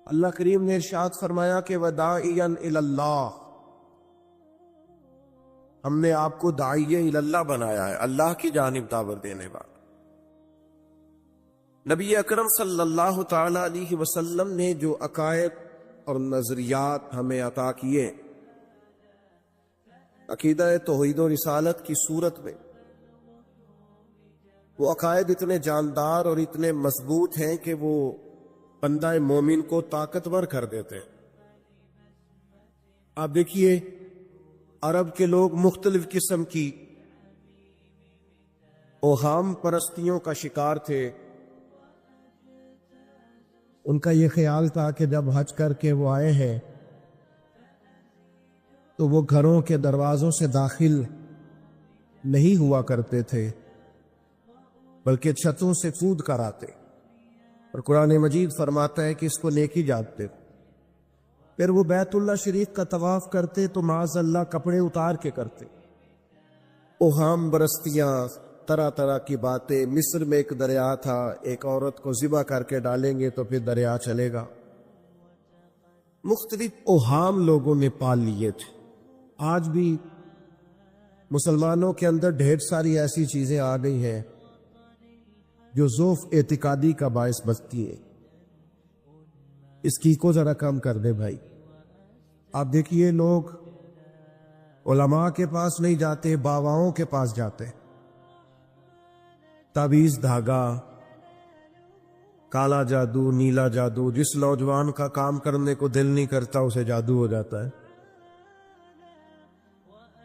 اللہ کریم نے ارشاد فرمایا کہ وداعیا الی اللہ، ہم نے آپ کو داعی الی اللہ بنایا ہے، اللہ کی جانب دعوت دینے والا۔ نبی اکرم صلی اللہ تعالی علیہ وسلم نے جو عقائد اور نظریات ہمیں عطا کیے عقیدہ توحید و رسالت کی صورت میں، وہ عقائد اتنے جاندار اور اتنے مضبوط ہیں کہ وہ بندہ مومن کو طاقتور کر دیتے ہیں۔ آپ دیکھیے عرب کے لوگ مختلف قسم کی اوہام پرستیوں کا شکار تھے۔ ان کا یہ خیال تھا کہ جب حج کر کے وہ آئے ہیں تو وہ گھروں کے دروازوں سے داخل نہیں ہوا کرتے تھے بلکہ چھتوں سے کود کر آتے، اور قرآن مجید فرماتا ہے کہ اس کو نیکی جانتے۔ پھر وہ بیت اللہ شریف کا طواف کرتے تو معاذ اللہ کپڑے اتار کے کرتے۔ اوہام برستیاں، طرح طرح کی باتیں۔ مصر میں ایک دریا تھا، ایک عورت کو ذبح کر کے ڈالیں گے تو پھر دریا چلے گا۔ مختلف اوہام لوگوں نے پال لیے تھے۔ آج بھی مسلمانوں کے اندر ڈھیر ساری ایسی چیزیں آ گئی ہیں جو ضعف اعتقادی کا باعث بنتی ہے۔ اس کی کو ذرا کم کر دے بھائی۔ آپ دیکھیے لوگ علماء کے پاس نہیں جاتے، باواؤں کے پاس جاتے۔ تعویذ دھاگا، کالا جادو، نیلا جادو، جس نوجوان کا کام کرنے کو دل نہیں کرتا اسے جادو ہو جاتا ہے۔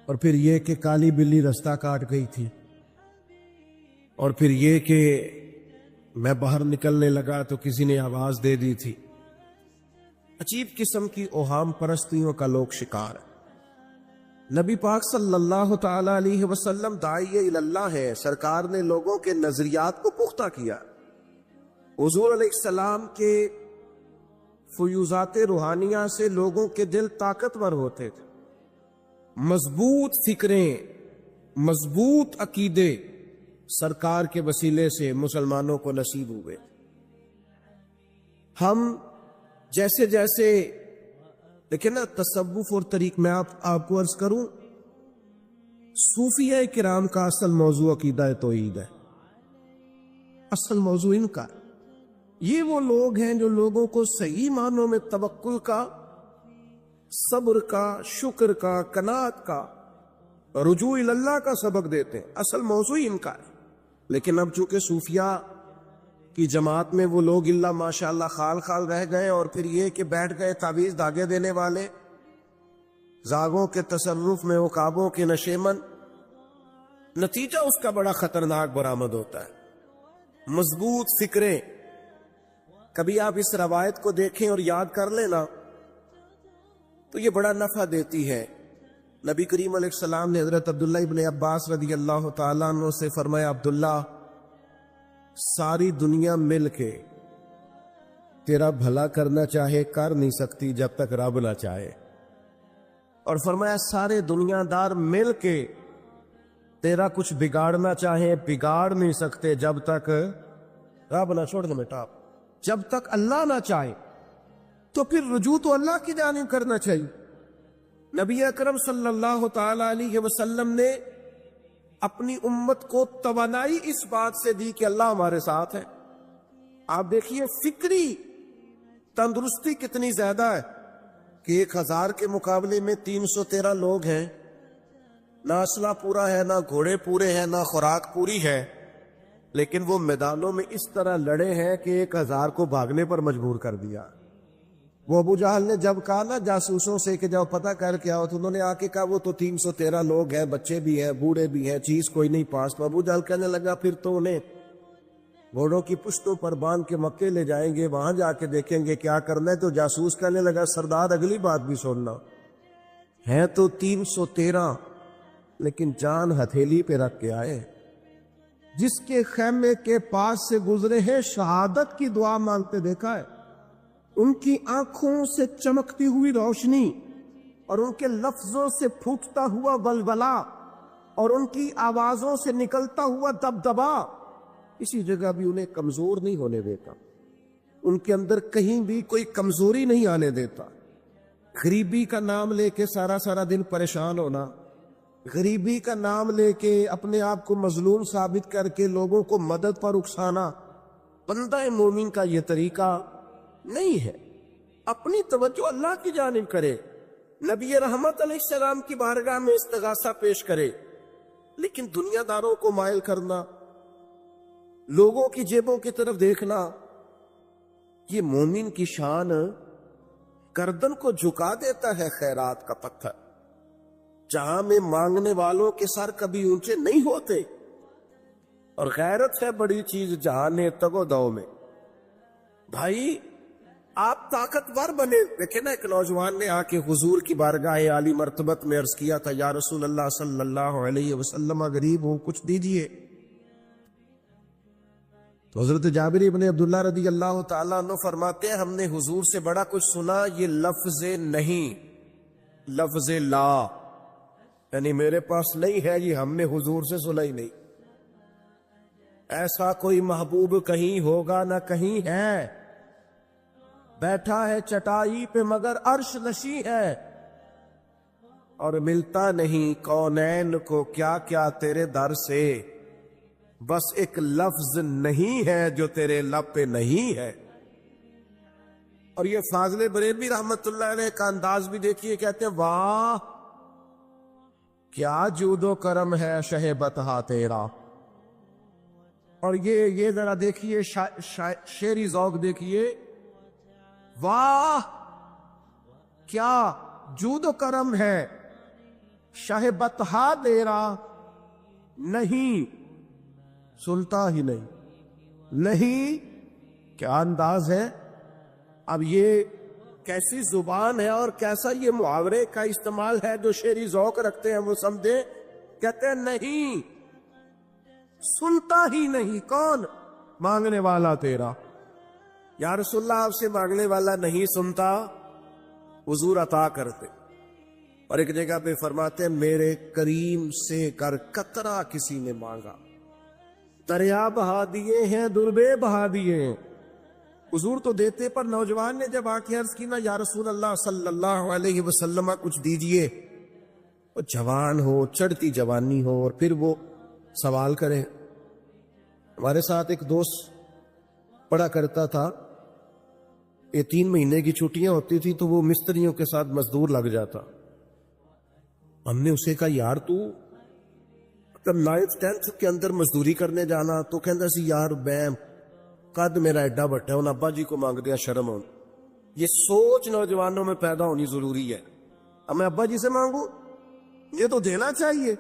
اور پھر یہ کہ کالی بلی رستہ کاٹ گئی تھی، اور پھر یہ کہ میں باہر نکلنے لگا تو کسی نے آواز دے دی تھی۔ عجیب قسم کی اوہام پرستیوں کا لوگ شکار ہے۔ نبی پاک صلی اللہ تعالی علیہ وسلم داعی الی اللہ ہے، سرکار نے لوگوں کے نظریات کو پختہ کیا۔ حضور علیہ السلام کے فیوزات روحانیہ سے لوگوں کے دل طاقتور ہوتے تھے، مضبوط فکریں، مضبوط عقیدے سرکار کے وسیلے سے مسلمانوں کو نصیب ہوئے۔ ہم جیسے جیسے دیکھیں نا تصوف اور طریق، میں آپ کو عرض کروں، صوفیہ کرام کا اصل موضوع عقیدہ توحید ہے، اصل موضوع ان کا۔ یہ وہ لوگ ہیں جو لوگوں کو صحیح معنوں میں توکل کا، صبر کا، شکر کا، قناعت کا، رجوع اللہ کا سبق دیتے ہیں۔ اصل موضوع ان کا ہے۔ لیکن اب چونکہ صوفیہ کی جماعت میں وہ لوگ اللہ ماشاءاللہ خال خال رہ گئے، اور پھر یہ کہ بیٹھ گئے تعویذ دھاگے دینے والے، زاغوں کے تصرف میں عقابوں کے نشیمن، نتیجہ اس کا بڑا خطرناک برآمد ہوتا ہے۔ مضبوط فکریں، کبھی آپ اس روایت کو دیکھیں اور یاد کر لینا تو یہ بڑا نفع دیتی ہے۔ نبی کریم علیہ السلام نے حضرت عبداللہ ابن عباس رضی اللہ تعالیٰ عنہ سے فرمایا، عبداللہ، ساری دنیا مل کے تیرا بھلا کرنا چاہے کر نہیں سکتی جب تک رب نہ چاہے، اور فرمایا سارے دنیا دار مل کے تیرا کچھ بگاڑنا چاہے بگاڑ نہیں سکتے جب تک رب نہ چھوڑ دے بیٹا، جب تک اللہ نہ چاہے۔ تو پھر رجوع تو اللہ کی جانب کرنا چاہیے۔ نبی اکرم صلی اللہ تعالی علیہ وسلم نے اپنی امت کو توانائی اس بات سے دی کہ اللہ ہمارے ساتھ ہے۔ آپ دیکھیے فکری تندرستی کتنی زیادہ ہے کہ 1000 کے مقابلے میں 313 لوگ ہیں، نہ اسلحہ پورا ہے، نہ گھوڑے پورے ہیں، نہ خوراک پوری ہے، لیکن وہ میدانوں میں اس طرح لڑے ہیں کہ 1000 کو بھاگنے پر مجبور کر دیا۔ وہ ابو جہل نے جب کہا نا جاسوسوں سے کہ جاؤ پتہ کر کے آؤ، تو انہوں نے آ کے کہا وہ تو 313 لوگ ہیں، بچے بھی ہیں، بوڑھے بھی ہیں، چیز کوئی نہیں پاس۔ تو ابو جہل کہنے لگا پھر تو انہیں گھوڑوں کی پشتوں پر باندھ کے مکے لے جائیں گے، وہاں جا کے دیکھیں گے کیا کرنا ہے۔ تو جاسوس کہنے لگا سردار اگلی بات بھی سننا، ہے تو 313 لیکن جان ہتھیلی پہ رکھ کے آئے۔ جس کے خیمے کے پاس سے گزرے ہیں شہادت کی دعا مانگتے دیکھا ہے۔ ان کی آنکھوں سے چمکتی ہوئی روشنی، اور ان کے لفظوں سے پھوٹتا ہوا ولولہ، اور ان کی آوازوں سے نکلتا ہوا دبدبا، اسی جگہ بھی انہیں کمزور نہیں ہونے دیتا۔ ان کے اندر کہیں بھی کوئی کمزوری نہیں آنے دیتا. غریبی کا نام لے کے سارا سارا دن پریشان ہونا، غریبی کا نام لے کے اپنے آپ کو مظلوم ثابت کر کے لوگوں کو مدد پر اکسانا بندہ مومن کا یہ طریقہ نہیں ہے. اپنی توجہ اللہ کی جانب کرے، نبی رحمت علیہ السلام کی بارگاہ میں استغاثہ پیش کرے. لیکن دنیا داروں کو مائل کرنا، لوگوں کی جیبوں کی طرف دیکھنا، یہ مومن کی شان گردن کو جھکا دیتا ہے خیرات کا پتھر. جہاں میں مانگنے والوں کے سر کبھی اونچے نہیں ہوتے، اور غیرت ہے بڑی چیز جہان تگو دو میں. بھائی آپ طاقتور بنے. دیکھیں نا، ایک نوجوان نے آ کے حضور کی بارگاہ عالی مرتبت میں عرض کیا تھا، یا رسول اللہ صلی اللہ علیہ وسلم غریب ہوں، کچھ دیجئے. تو حضرت جابر ابن عبداللہ رضی اللہ تعالیٰ عنہ فرماتے ہیں، ہم نے حضور سے بڑا کچھ سنا، یہ لفظ نہیں، لفظ لا، یعنی میرے پاس نہیں ہے، یہ ہم نے حضور سے سنا ہی نہیں. ایسا کوئی محبوب کہیں ہوگا نہ کہیں ہے، بیٹھا ہے چٹائی پہ مگر عرش نشیں ہے، اور ملتا نہیں کونین کو کیا کیا تیرے در سے، بس ایک لفظ نہیں ہے جو تیرے لب پہ نہیں ہے. اور یہ فاضل بریلوی رحمت اللہ علیہ کا انداز بھی دیکھیے، کہتے ہیں واہ کیا جود و کرم ہے شہ بطحا تیرا. اور یہ ذرا دیکھیے شعری ذوق دیکھیے، واہ کیا جود و کرم ہے شہ بطحا تیرا، نہیں سنتا ہی نہیں. کیا انداز ہے. اب یہ کیسی زبان ہے اور کیسا یہ محاورے کا استعمال ہے، جو شعری ذوق رکھتے ہیں وہ سمجھے. کہتے ہیں نہیں سنتا ہی نہیں، کون؟ مانگنے والا تیرا. یا رسول اللہ آپ سے مانگنے والا نہیں سنتا، حضور عطا کرتے. اور ایک جگہ پہ فرماتے ہیں، میرے کریم سے کر قطرہ کسی نے مانگا، دریا بہا دیے ہیں دربے بہا دیے ہیں. حضور تو دیتے، پر نوجوان نے جب آ کے عرض کی نا، یا رسول اللہ صلی اللہ علیہ وسلم کچھ دیجئے، وہ جوان ہو، چڑھتی جوانی ہو، اور پھر وہ سوال کرے. ہمارے ساتھ ایک دوست پڑھا کرتا تھا، یہ 3 مہینے کی چھٹیاں ہوتی تھی تو وہ مستریوں کے ساتھ مزدور لگ جاتا. ہم نے اسے کہا، یار تو 9th 10th کے اندر مزدوری کرنے جانا، تو کہندا سی یار میں قد میرا ایڈا بٹا ہے، ابا جی کو مانگ دیا شرم ہو. یہ سوچ نوجوانوں میں پیدا ہونی ضروری ہے. اب میں ابا جی سے مانگوں، یہ تو دینا چاہیے.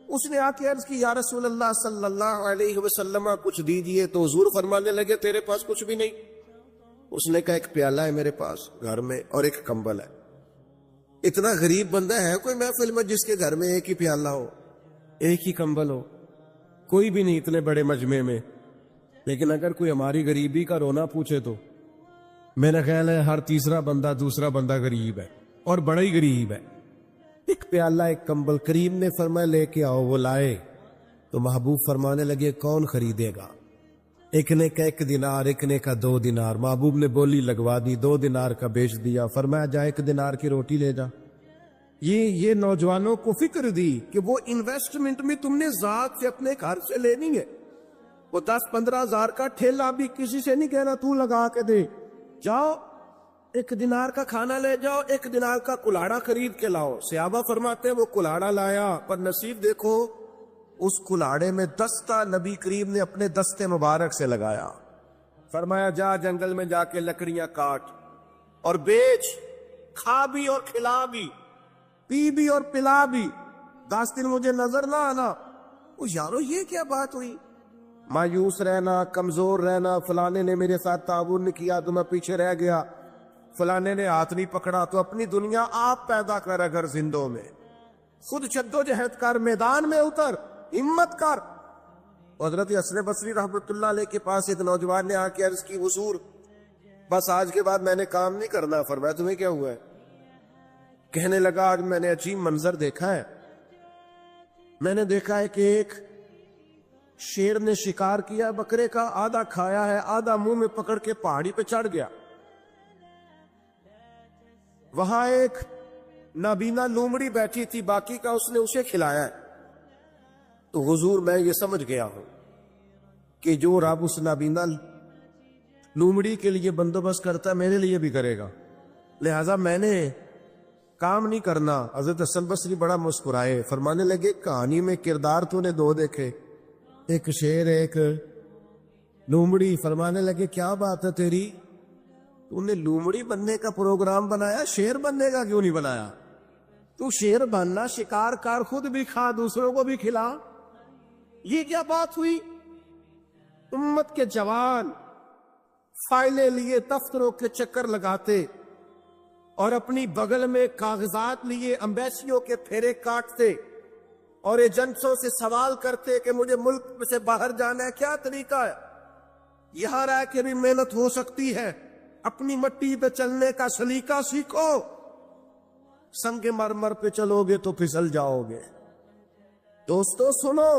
اس نے آ کے عرض کی، یا رسول اللہ صلی اللہ علیہ وسلم کچھ دیجئے. تو حضور فرمانے لگے، تیرے پاس کچھ بھی نہیں؟ اس نے کہا، ایک پیالہ ہے میرے پاس گھر میں اور ایک کمبل ہے. اتنا غریب بندہ ہے کوئی محفل میں جس کے گھر میں ایک ہی پیالہ ہو، ایک ہی کمبل ہو؟ کوئی بھی نہیں اتنے بڑے مجمع میں. لیکن اگر کوئی ہماری غریبی کا رونا پوچھے تو میرا خیال ہے ہر تیسرا بندہ دوسرا بندہ غریب ہے، اور بڑا ہی غریب ہے. ایک پیالہ ایک کمبل. کریم نے فرمایا لے کے آؤ. وہ لائے تو محبوب فرمانے لگے، کون خریدے گا؟ ایک نے کہا 1 دینار، ایک نے کہا 2 دینار. محبوب نے بولی لگوا دی، 2 دینار کا بیچ دیا. فرمایا جا 1 دینار کی روٹی لے جا. یہ نوجوانوں کو فکر دی کہ وہ انویسٹمنٹ میں تم نے ذات سے اپنے گھر سے لینی ہے. وہ 10-15 ہزار کا ٹھیلا بھی کسی سے نہیں کہنا تو لگا کے دے. جاؤ 1 دینار کا کھانا لے جاؤ، 1 دینار کا کلاڑا خرید کے لاؤ. صحابہ فرماتے ہیں وہ کلاڑا لایا، پر نصیب دیکھو اس کلاڑے میں دستہ نبی کریم نے اپنے دستے مبارک سے لگایا. فرمایا جا جنگل میں جا کے لکڑیاں کاٹ اور بیچ، کھا بھی اور کھلا بھی، پی بھی اور پلا بھی، 10 دن مجھے نظر نہ آنا. وہ یارو یہ کیا بات ہوئی؟ مایوس رہنا، کمزور رہنا، فلانے نے میرے ساتھ تعاون نہیں کیا تو میں پیچھے رہ گیا، فلانے نے ہاتھ نہیں پکڑا. تو اپنی دنیا آپ پیدا کر، اگر زندوں میں خود جدوجہد کر، میدان میں اتر، ہمت کر. حضرت حسن بصری رحمت اللہ علیہ کے پاس ایک نوجوان نے آ کے عرض کی، حضور بس آج کے بعد میں نے کام نہیں کرنا. فرمایا تمہیں کیا ہوا ہے؟ کہنے لگا آج میں نے عجیب منظر دیکھا ہے. میں نے دیکھا ہے کہ ایک شیر نے شکار کیا بکرے کا، آدھا کھایا ہے، آدھا منہ میں پکڑ کے پہاڑی پہ چڑھ گیا۔ وہاں ایک نابینا لومڑی بیٹھی تھی، باقی کا اس نے اسے کھلایا ہے۔ تو حضور میں یہ سمجھ گیا ہوں کہ جو رب اس نابینا لومڑی کے لیے بندوبست کرتا ہے میرے لیے بھی کرے گا، لہذا میں نے کام نہیں کرنا۔ حضرت حسن بصری بڑا مسکرائے، فرمانے لگے کہانی میں کردار تو نے دو دیکھے، ایک شیر ایک لومڑی۔ فرمانے لگے کیا بات ہے تیری، تو نے لومڑی بننے کا پروگرام بنایا، شیر بننے کا کیوں نہیں بنایا؟ تو شیر بننا، شکار کر، خود بھی کھا دوسروں کو بھی کھلا۔ یہ کیا بات ہوئی؟ امت کے جوان فائلیں لیے دفتروں کے چکر لگاتے اور اپنی بغل میں کاغذات لیے امبیسیوں کے پھیرے کاٹتے اور ایجنٹوں سے سوال کرتے کہ مجھے ملک سے باہر جانا ہے، کیا طریقہ ہے؟ یہاں رہ کے بھی محنت ہو سکتی ہے، اپنی مٹی پہ چلنے کا سلیقہ سیکھو، سنگ مرمر پہ چلو گے تو پھسل جاؤ گے۔ دوستو سنو،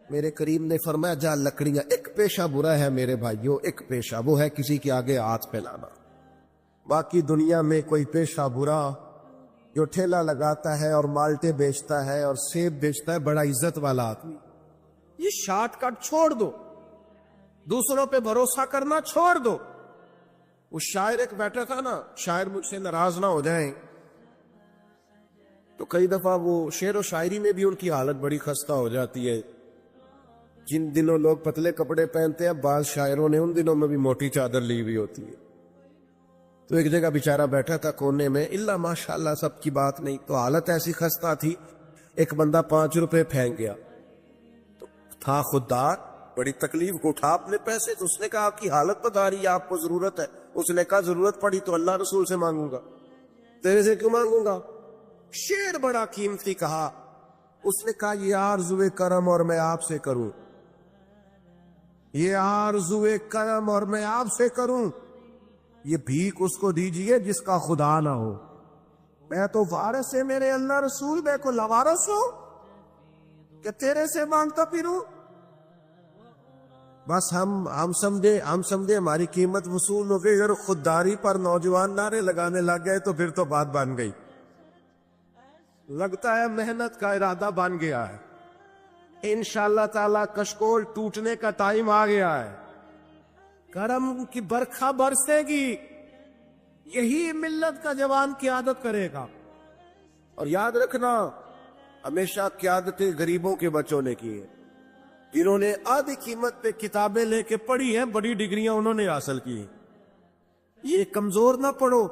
میرے کریم نے فرمایا جا لکڑیاں، ایک پیشہ برا ہے میرے بھائیوں، ایک پیشہ، وہ ہے کسی کے آگے ہاتھ پھیلانا۔ باقی دنیا میں کوئی پیشہ برا جو ٹھیلا لگاتا ہے اور مالٹے بیچتا ہے اور سیب بیچتا ہے، بڑا عزت والا آدمی، یہ شارٹ کٹ چھوڑ دو، دوسروں پہ بھروسہ کرنا چھوڑ دو۔ وہ شاعر ایک بیٹھا تھا نا، شاعر مجھ سے ناراض نہ ہو جائیں، تو کئی دفعہ وہ شعر و شاعری میں بھی ان کی حالت بڑی خستہ ہو جاتی ہے۔ جن دنوں لوگ پتلے کپڑے پہنتے ہیں، بعض شاعروں نے ان دنوں میں بھی موٹی چادر لی ہوئی ہوتی ہے۔ تو ایک جگہ بیچارہ بیٹھا تھا کونے میں، اللہ ماشاءاللہ سب کی بات نہیں، تو حالت ایسی خستہ تھی، ایک بندہ 5 روپے پھینک گیا، تو تھا خوددار، بڑی تکلیف کو اٹھا اپنے پیسے، تو اس نے کہا آپ کی حالت بتا رہی ہے، آپ کو ضرورت ہے۔ اس نے کہا ضرورت پڑی تو اللہ رسول سے مانگوں گا، تیرے سے کیوں مانگوں گا؟ شعر بڑا قیمتی کہا، اس نے کہا یہ آرزوئے کرم اور میں آپ سے کروں، یہ آرزوئے کرم اور میں آپ سے کروں، یہ بھیک اس کو دیجئے جس کا خدا نہ ہو، میں تو وارث ہے میرے اللہ رسول، میں کو لوارث ہوں کہ تیرے سے مانگتا پھروں؟ بس ہم سمجھے ہماری قیمت وصول ہو گئی، اگر خودداری پر نوجوان نعرے لگانے لگ گئے تو پھر تو بات بن گئی، لگتا ہے محنت کا ارادہ بن گیا ہے، انشاءاللہ تعالی کشکول ٹوٹنے کا ٹائم آ گیا ہے، کرم کی برکھا برسے گی، یہی ملت کا جوان قیادت کرے گا۔ اور یاد رکھنا، ہمیشہ قیادتیں غریبوں کے بچوں نے کی ہیں، جنہوں نے آدھی قیمت پہ کتابیں لے کے پڑھی ہیں، بڑی ڈگریاں انہوں نے حاصل کی ہیں۔ یہ کمزور نہ پڑھو،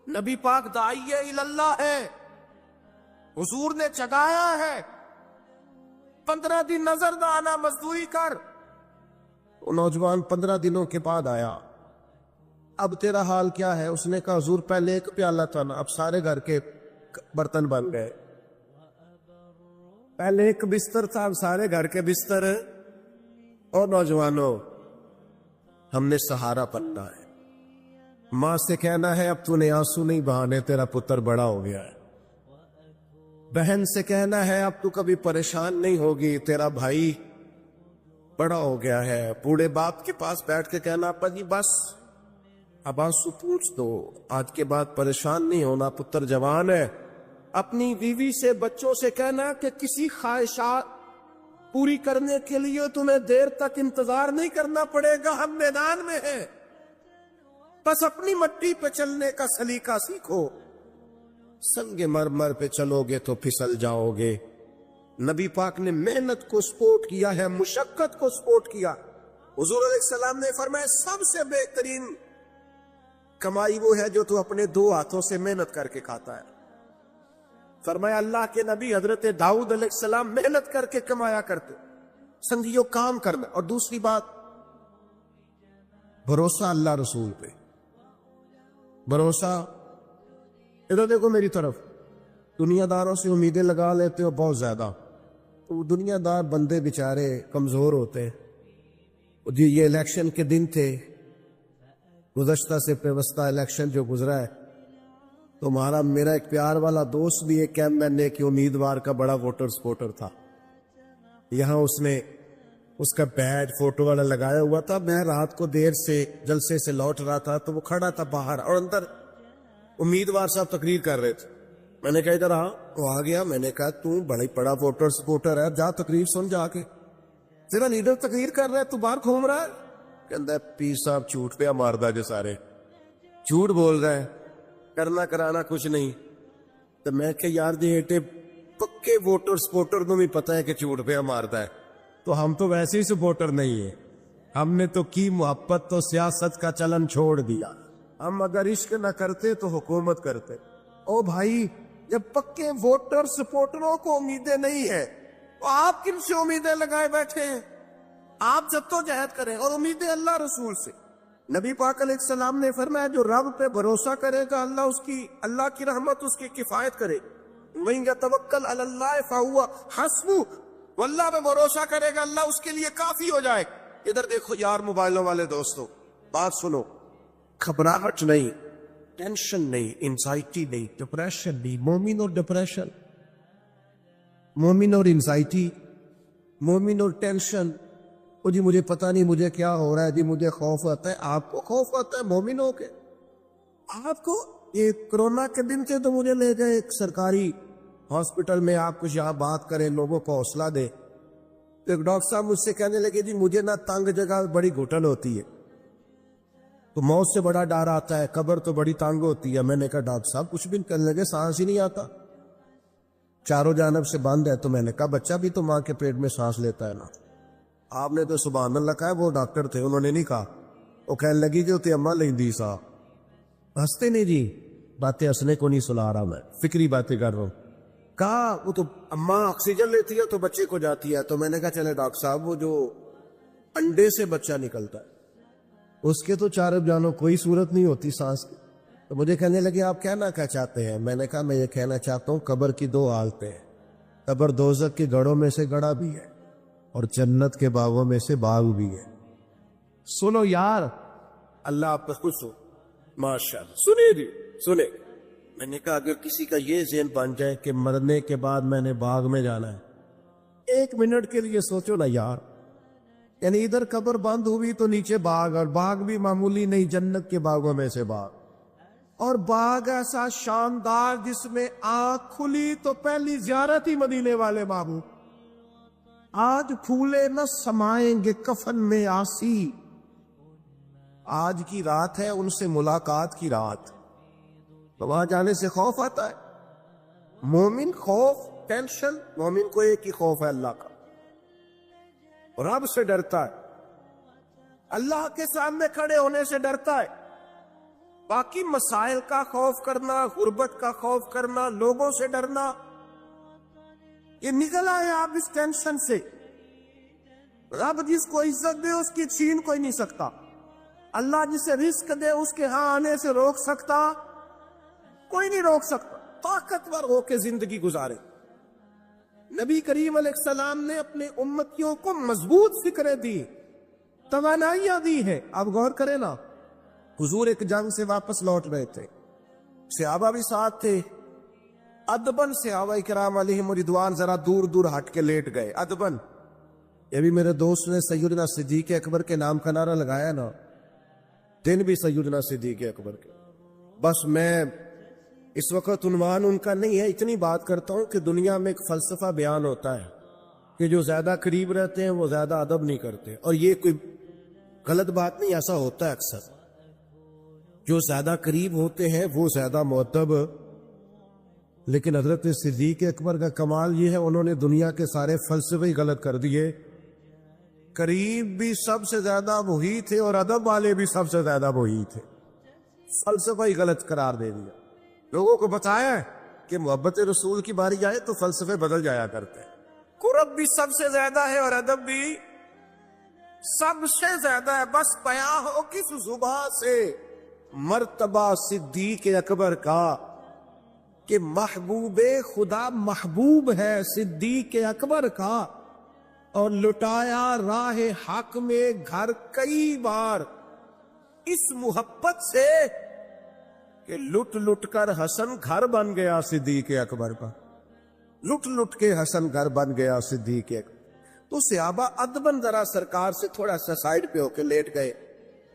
نبی پاک داعی اللہ ہے، حضور نے چگایا ہے، 15 دن نظر نہ آنا، مزدوری کر۔ وہ نوجوان 15 دنوں کے بعد آیا، اب تیرا حال کیا ہے؟ اس نے کہا حضور پہلے ایک پیالہ تھا نا، اب سارے گھر کے برتن بن گئے، پہلے ایک بستر تھا، اب سارے گھر کے بستر۔ اور نوجوانوں، ہم نے سہارا بننا ہے، ماں سے کہنا ہے اب تو نے آنسو نہیں بہانے، تیرا پتر بڑا ہو گیا ہے، بہن سے کہنا ہے اب تو کبھی پریشان نہیں ہوگی، تیرا بھائی بڑا ہو گیا ہے، بوڑھے باپ کے پاس بیٹھ کے کہنا ابا جی بس اب آنسو پوچھ دو، آج کے بعد پریشان نہیں ہونا، پتر جوان ہے۔ اپنی بیوی سے، بچوں سے کہنا کہ کسی خواہشات پوری کرنے کے لیے تمہیں دیر تک انتظار نہیں کرنا پڑے گا، ہم میدان میں ہیں، بس اپنی مٹی پہ چلنے کا سلیقہ سیکھو، سنگ مرمر پہ چلو گے تو پھسل جاؤ گے۔ نبی پاک نے محنت کو سپورٹ کیا ہے، مشقت کو سپورٹ کیا۔ حضور علیہ السلام نے فرمایا سب سے بہترین کمائی وہ ہے جو تو اپنے 2 ہاتھوں سے محنت کر کے کھاتا ہے۔ فرمایا اللہ کے نبی حضرت داؤد علیہ السلام محنت کر کے کمایا کرتے، سنگیوں کام کرنا۔ اور دوسری بات، بھروسہ اللہ رسول پہ، بھروسہ، ادھر دیکھو میری طرف، دنیا داروں سے امیدیں لگا لیتے ہو بہت زیادہ، تو دنیا دار بندے بیچارے کمزور ہوتے ہیں۔ جی یہ الیکشن کے دن تھے، گزشتہ سے پیوستہ الیکشن جو گزرا ہے، تو میرا ایک پیار والا دوست بھی ایک ایم این اے کے امیدوار کا بڑا ووٹر سپورٹر تھا، یہاں اس نے اس کا بیڈ فوٹو والا لگایا ہوا تھا. میں رات کو دیر سے جلسے سے لوٹ رہا تھا تو وہ کھڑا تھا باہر اور اندر امیدوار صاحب تقریر کر رہے تھے. میں نے کہا ادھر آ. وہ آ گیا. میں نے کہا تو بڑا بڑا ووٹر سپورٹر ہے, جا تقریر سن جا کے. تیرا لیڈر تقریر کر رہا ہے, تو باہر گھوم رہا ہے. کہتا ہے پیر صاحب جھوٹ پہ ماردا جو سارے جھوٹ بول رہا ہے, کرنا کرانا کچھ نہیں. تو میں کہ یار جی ایٹے پکے ووٹر سپورٹر تو بھی پتا ہے کہ جھوٹ پہ مارتا ہے, تو ہم تو ویسے ہی سپورٹر نہیں ہیں. ہم نے تو کی محبت تو سیاست کا چلن چھوڑ دیا. ہم اگر عشق نہ کرتے تو حکومت کرتے. او بھائی, جب پکے ووٹر سپورٹروں کو امیدیں نہیں ہیں تو آپ کن سے امیدیں لگائے بیٹھے ہیں؟ آپ جدوجہد کریں اور امیدیں اللہ رسول سے. نبی پاک علیہ السلام نے فرمایا جو رب پہ بھروسہ کرے گا اللہ کی رحمت اس کی کفایت کرے. وَإِن يَتَوَكَّلْ عَلَى اللَّهِ فَهُوَ حَسْبُهُ, واللہ پہ بھروسہ کرے گا اللہ اس کے لیے کافی ہو جائے. ادھر دیکھو یار موبائلوں والے دوستو, بات سنو. گھبراہٹ نہیں, ٹینشن نہیں, انزائٹی نہیں, ڈپریشن نہیں. مومن اور ڈپریشن, مومن اور انزائٹی, مومن اور ٹینشن. او جی مجھے پتا نہیں مجھے کیا ہو رہا ہے, جی مجھے خوف آتا ہے. آپ کو خوف آتا ہے مومن ہو کے؟ آپ کو یہ کرونا کے دن سے تو مجھے لے گئے ایک سرکاری ہاسپٹل میں, آپ کچھ یہاں بات کریں, لوگوں کو حوصلہ دے. ایک ڈاکٹر صاحب مجھ سے کہنے لگے جی مجھے نہ تنگ جگہ بڑی گھٹن ہوتی ہے, تو موت سے بڑا ڈر آتا ہے, قبر تو بڑی تنگ ہوتی ہے. میں نے کہا ڈاکٹر صاحب کچھ بھی کرنے لگے سانس ہی نہیں آتا, چاروں جانب سے بند ہے. تو میں نے کہا بچہ بھی تو ماں کے پیٹ میں سانس لیتا ہے نا. آپ نے تو سبحان اللہ کہا. وہ ڈاکٹر تھے, انہوں نے نہیں کہا. وہ کہنے لگی جو تے اماں لیندی صاحب. ہنستے نہیں جی, باتیں ہنسنے کو نہیں سنا رہا, میں فکری باتیں کر رہا ہوں. کہا وہ تو اماں آکسیجن لیتی ہے تو بچے کو جاتی ہے. تو میں نے کہا چلے ڈاکٹر صاحب وہ جو انڈے سے بچہ نکلتا ہے اس کے تو چارب جانو کوئی صورت نہیں ہوتی سانس کی. تو مجھے کہنے لگے آپ کہنا کیا چاہتے ہیں؟ میں نے کہا میں یہ کہنا چاہتا ہوں قبر کی دو حالتیں ہیں. قبر دوزخ کے گڑھوں میں سے گڑھا بھی ہے اور جنت کے باغوں میں سے باغ بھی ہے. سنو یار, اللہ آپ پہ خوش ہو ماشاءاللہ. سنے جی سنے. میں نے کہا اگر کسی کا یہ ذہن بن جائے کہ مرنے کے بعد میں نے باغ میں جانا ہے, 1 منٹ کے لیے سوچو نا یار. یعنی ادھر قبر بند ہوئی تو نیچے باغ, اور باغ بھی معمولی نہیں, جنت کے باغوں میں سے باغ. اور باغ ایسا شاندار جس میں آنکھ کھلی تو پہلی زیارت ہی مدینے والے محبوب. آج پھولے نہ سمائیں گے کفن میں آسی, آج کی رات ہے ان سے ملاقات کی رات. تو وہاں جانے سے خوف آتا ہے. مومن خوف ٹینشن, مومن کو ایک ہی خوف ہے اللہ کا, رب سے ڈرتا ہے, اللہ کے سامنے کھڑے ہونے سے ڈرتا ہے. باقی مسائل کا خوف کرنا, غربت کا خوف کرنا, لوگوں سے ڈرنا, یہ نکل آئے آپ اس ٹینشن سے. رب جس کو عزت دے اس کی چھین کوئی نہیں سکتا. اللہ جسے رزق دے اس کے ہاں آنے سے روک سکتا کوئی نہیں روک سکتا. طاقتور ہو کے زندگی گزارے. نبی کریم علیہ السلام نے اپنے امتیوں کو مضبوط فکریں دی, توانائیاں دی ہیں. آپ غور کریں نا, حضور ایک جنگ سے واپس لوٹ رہے تھے, صحابہ بھی ساتھ تھے. ادبن صحابہ کرام علیہم رضوان ذرا دور دور ہٹ کے لیٹ گئے. ادبن, یہ بھی میرے دوست نے سیدنا صدیق اکبر کے نام کا نعرہ لگایا نا, دن بھی سیدنا صدیق اکبر کے. بس میں اس وقت عنوان ان کا نہیں ہے, اتنی بات کرتا ہوں کہ دنیا میں ایک فلسفہ بیان ہوتا ہے کہ جو زیادہ قریب رہتے ہیں وہ زیادہ ادب نہیں کرتے, اور یہ کوئی غلط بات نہیں, ایسا ہوتا ہے اکثر. جو زیادہ قریب ہوتے ہیں وہ زیادہ مؤدب. لیکن حضرت صدیق اکبر کا کمال یہ ہے انہوں نے دنیا کے سارے فلسفے ہی غلط کر دیے. قریب بھی سب سے زیادہ وہی تھے اور ادب والے بھی سب سے زیادہ وہی تھے. فلسفہ ہی غلط قرار دے دیا. لوگوں کو بتایا کہ محبت رسول کی باری آئے تو فلسفے بدل جایا کرتے ہیں. قرب بھی سب سے زیادہ ہے اور ادب بھی سب سے زیادہ ہے. بس بیاں ہو کس زبان سے مرتبہ صدیق اکبر کا کہ محبوب خدا محبوب ہے صدیق اکبر کا, اور لٹایا راہ حق میں گھر کئی بار اس محبت سے کہ لٹ لٹ کر حسن گھر بن گیا صدیق اکبر کا. لٹ لٹ کے حسن گھر بن گیا صدیق اکبر. تو صحابہ ادبن ذرا سرکار سے تھوڑا سا سائڈ پہ ہو کے لیٹ گئے.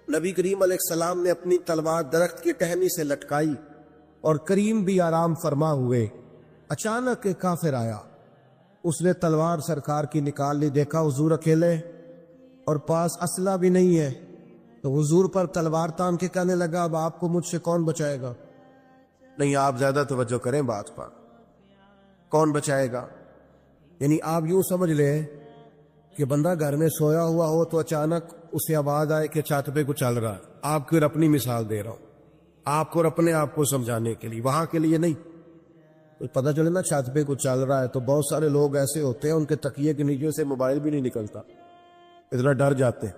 نبی کریم علیہ السلام نے اپنی تلوار درخت کی ٹہنی سے لٹکائی اور کریم بھی آرام فرما ہوئے. اچانک ایک کافر آیا. اس نے تلوار سرکار کی نکال لی. دیکھا حضور اکیلے اور پاس اسلحہ بھی نہیں ہے, تو حضور پر تلوار تان کے کہنے لگا, اب آپ کو مجھ سے کون بچائے گا؟ نہیں, آپ زیادہ توجہ کریں بات پر. کون بچائے گا؟ یعنی آپ یوں سمجھ لیں کہ بندہ گھر میں سویا ہوا ہو تو اچانک اسے آواز آئے کہ چھت پہ کچھ چل رہا ہے. آپ کو اپنی مثال دے رہا ہوں, آپ کو اپنے آپ کو سمجھانے کے لیے, وہاں کے لیے نہیں. پتہ چلے نا چھت پہ کچھ چل رہا ہے تو بہت سارے لوگ ایسے ہوتے ہیں ان کے تکیے کے نیچے سے موبائل بھی نہیں نکلتا, اتنا ڈر جاتے ہیں,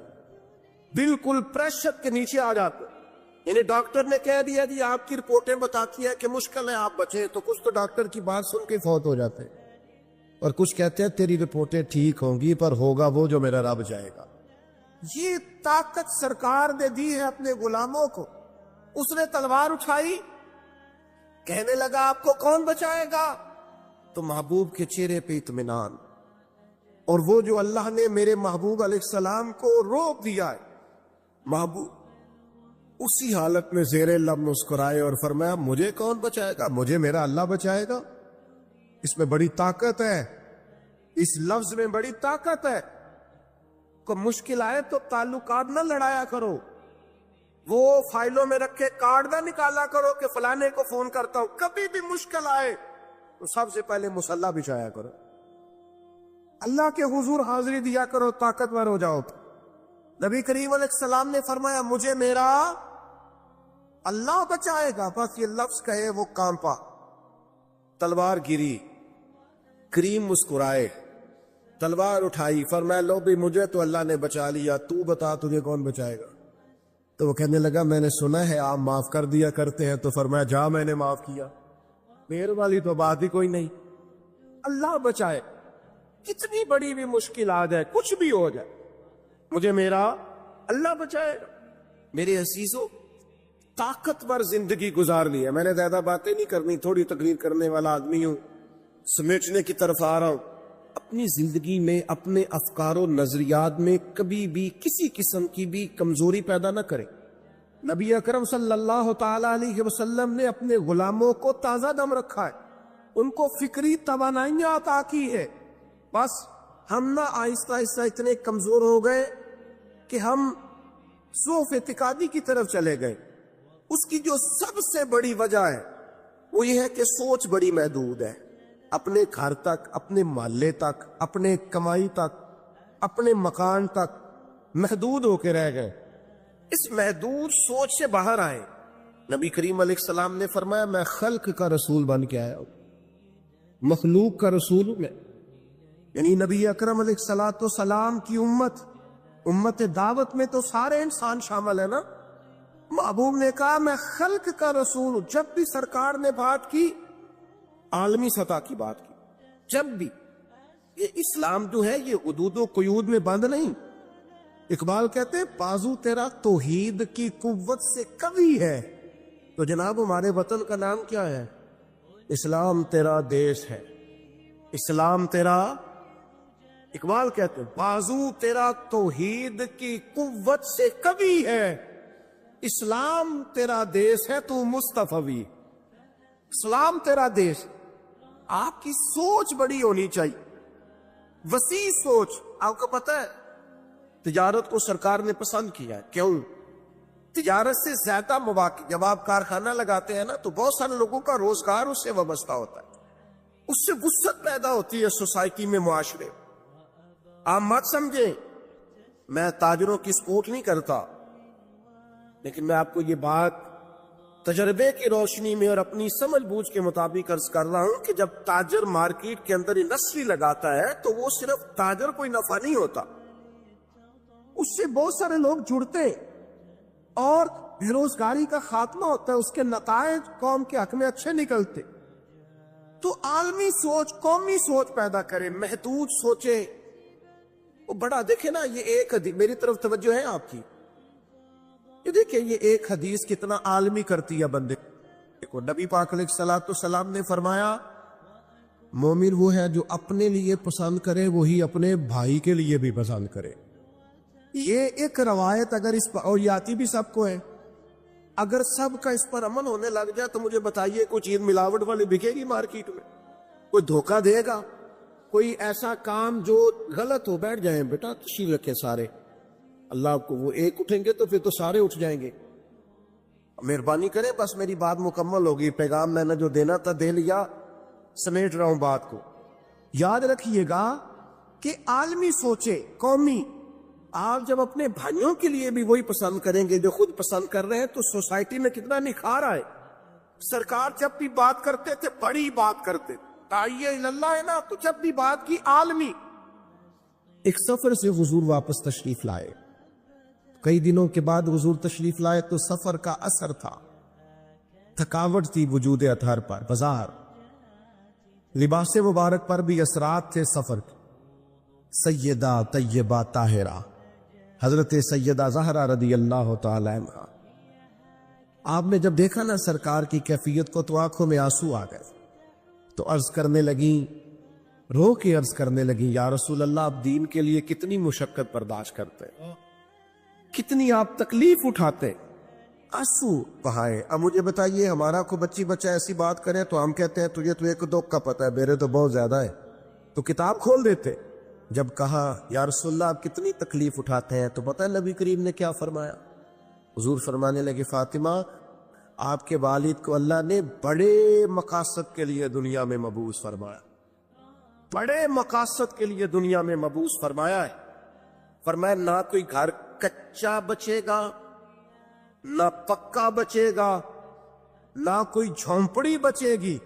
بالکل پریشر کے نیچے آ جاتے. یعنی ڈاکٹر نے کہہ دیا جی آپ کی رپورٹیں بتاتی ہیں کہ مشکل ہے آپ بچیں, تو کچھ تو ڈاکٹر کی بات سن کے فوت ہو جاتے ہیں, اور کچھ کہتے ہیں تیری رپورٹیں ٹھیک ہوں گی پر ہوگا وہ جو میرا رب جائے گا. یہ طاقت سرکار نے دی ہے اپنے غلاموں کو. اس نے تلوار اٹھائی, کہنے لگا آپ کو کون بچائے گا؟ تو محبوب کے چہرے پہ اطمینان, اور وہ جو اللہ نے میرے محبوب علیہ السلام کو روک دیا ہے, محبوب اسی حالت میں زیر لب مسکرائے اور فرمایا مجھے کون بچائے گا؟ مجھے میرا اللہ بچائے گا. اس میں بڑی طاقت ہے, اس لفظ میں بڑی طاقت ہے. کو مشکل آئے تو تعلقات نہ لڑایا کرو, وہ فائلوں میں رکھے کارڈ نہ نکالا کرو کہ فلانے کو فون کرتا ہوں. کبھی بھی مشکل آئے تو سب سے پہلے مصلی بچھایا کرو, اللہ کے حضور حاضری دیا کرو, طاقتور ہو جاؤ. نبی کریم علیہ السلام نے فرمایا مجھے میرا اللہ بچائے گا. بس یہ لفظ کہے وہ کانپا, تلوار گری, کریم مسکرائے, تلوار اٹھائی, فرمایا لو بھی مجھے تو اللہ نے بچا لیا, تو بتا تجھے کون بچائے گا؟ تو وہ کہنے لگا میں نے سنا ہے آپ معاف کر دیا کرتے ہیں. تو فرمایا جا میں نے معاف کیا, میرے والی تو بات ہی کوئی نہیں. اللہ بچائے, کتنی بڑی بھی مشکل آ جائے, کچھ بھی ہو جائے, مجھے میرا اللہ بچائے گا. میرے عزیزوں, طاقتور زندگی گزارنی ہے. میں نے زیادہ باتیں نہیں کرنی, تھوڑی تقریر کرنے والا آدمی ہوں, سمیٹنے کی طرف آ رہا ہوں. اپنی زندگی میں اپنے افکار و نظریات میں کبھی بھی کسی قسم کی بھی کمزوری پیدا نہ کریں. نبی اکرم صلی اللہ تعالی علیہ وسلم نے اپنے غلاموں کو تازہ دم رکھا ہے, ان کو فکری توانائیاں عطا کی ہے. بس ہم نہ آہستہ آہستہ اتنے کمزور ہو گئے کہ ہم ضعف اعتقادی کی طرف چلے گئے. اس کی جو سب سے بڑی وجہ ہے وہ یہ ہے کہ سوچ بڑی محدود ہے. اپنے گھر تک, اپنے محلے تک, اپنے کمائی تک, اپنے مکان تک محدود ہو کے رہ گئے. اس محدود سوچ سے باہر آئے. نبی کریم علیہ السلام نے فرمایا میں خلق کا رسول بن کے آیا ہوں, مخلوق کا رسول ہوں میں. یعنی نبی اکرم علیہ الصلوۃ والسلام کی امت دعوت میں تو سارے انسان شامل ہے نا. محبوب نے کہا میں خلق کا رسول ہوں. جب بھی سرکار نے بات کی عالمی سطح کی بات کی, جب بھی یہ اسلام جو ہے یہ حدود و قیود میں بند نہیں. اقبال کہتے ہیں بازو تیرا توحید کی قوت سے قوی ہے. تو جناب ہمارے وطن کا نام کیا ہے؟ اسلام تیرا دیش ہے, اسلام تیرا, اقبال کہتے ہیں بازو تیرا توحید کی قوت سے قوی ہے, اسلام تیرا دیش ہے تو مصطفی. اسلام تیرا دیش. آپ کی سوچ بڑی ہونی چاہیے, وسیع سوچ. آپ کو پتہ ہے تجارت کو سرکار نے پسند کیا ہے. کیوں؟ تجارت سے زیادہ مواقع, جب آپ کارخانہ لگاتے ہیں نا تو بہت سارے لوگوں کا روزگار اس سے وابستہ ہوتا ہے, اس سے وسعت پیدا ہوتی ہے سوسائٹی میں, معاشرے. آپ مت سمجھیں میں تاجروں کی سپورٹ نہیں کرتا, لیکن میں آپ کو یہ بات تجربے کی روشنی میں اور اپنی سمجھ بوجھ کے مطابق عرض کر رہا ہوں کہ جب تاجر مارکیٹ کے اندر انڈسٹری لگاتا ہے تو وہ صرف تاجر کوئی نفع نہیں ہوتا, اس سے بہت سارے لوگ جڑتے ہیں اور بے روزگاری کا خاتمہ ہوتا ہے, اس کے نتائج قوم کے حق میں اچھے نکلتے. تو عالمی سوچ, قومی سوچ پیدا کرے, محدود سوچے. وہ بڑا دیکھیں نا, یہ ایک میری طرف توجہ ہے آپ کی, یہ دیکھیں یہ ایک حدیث کتنا عالمی کرتی ہے بندے کو. نبی پاک علیہ الصلوۃ والسلام نے فرمایا مومن وہ ہے جو اپنے لیے پسند کرے وہی اپنے بھائی کے لیے بھی پسند کرے. یہ ایک روایت اگر اس پر، اور یہ آتی بھی سب کو ہے، اگر سب کا اس پر عمل ہونے لگ جائے تو مجھے بتائیے کوئی چیز ملاوٹ والی بکے گی مارکیٹ میں؟ کوئی دھوکہ دے گا؟ کوئی ایسا کام جو غلط ہو، بیٹھ جائیں بیٹا تشریف رکھے سارے، اللہ کو وہ ایک اٹھیں گے تو پھر تو سارے اٹھ جائیں گے. مہربانی کریں، بس میری بات مکمل ہوگی، پیغام میں نے جو دینا تھا دے لیا، سمیٹ رہا ہوں بات کو. یاد رکھیے گا کہ عالمی سوچے، قومی، آپ جب اپنے بھائیوں کے لیے بھی وہی پسند کریں گے جو خود پسند کر رہے ہیں تو سوسائٹی میں کتنا نکھار آئے. سرکار جب بھی بات کرتے تھے بڑی بات کرتے، داعیہ اللہ ہے نا، تو جب بھی بات کی عالمی. ایک سفر سے حضور واپس تشریف لائے، کئی دنوں کے بعد حضور تشریف لائے تو سفر کا اثر تھا، تھکاوٹ تھی وجود اطہر پر، بازار، لباس مبارک پر بھی اثرات تھے سفر کے. سیدہ طیبہ طاہرہ حضرت سیدہ زہرا رضی اللہ تعالی عنہا، آپ نے جب دیکھا نا سرکار کی کیفیت کو تو آنکھوں میں آنسو آ گئے، تو عرض کرنے لگیں، رو کے عرض کرنے لگیں، یا رسول اللہ آپ دین کے لیے کتنی مشقت برداشت کرتے ہیں، کتنی آپ تکلیف اٹھاتے، آنسو بہائے. اب مجھے بتائیے ہمارا کو بچی بچہ ایسی بات کرے تو ہم کہتے ہیں تجھے تو ایک دو کا پتہ ہے، میرے تو بہت زیادہ ہے، تو کتاب کھول دیتے. جب کہا یا رسول اللہ آپ کتنی تکلیف اٹھاتے ہیں تو پتہ ہے نبی کریم نے کیا فرمایا؟ حضور فرمانے لگے، فاطمہ آپ کے والد کو اللہ نے بڑے مقاصد کے لیے دنیا میں مبعوث فرمایا، بڑے مقاصد کے لیے دنیا میں مبعوث فرمایا ہے. فرمایا نہ کوئی گھر کچا بچے گا، نہ پکا بچے گا، نہ کوئی جھونپڑی بچے گی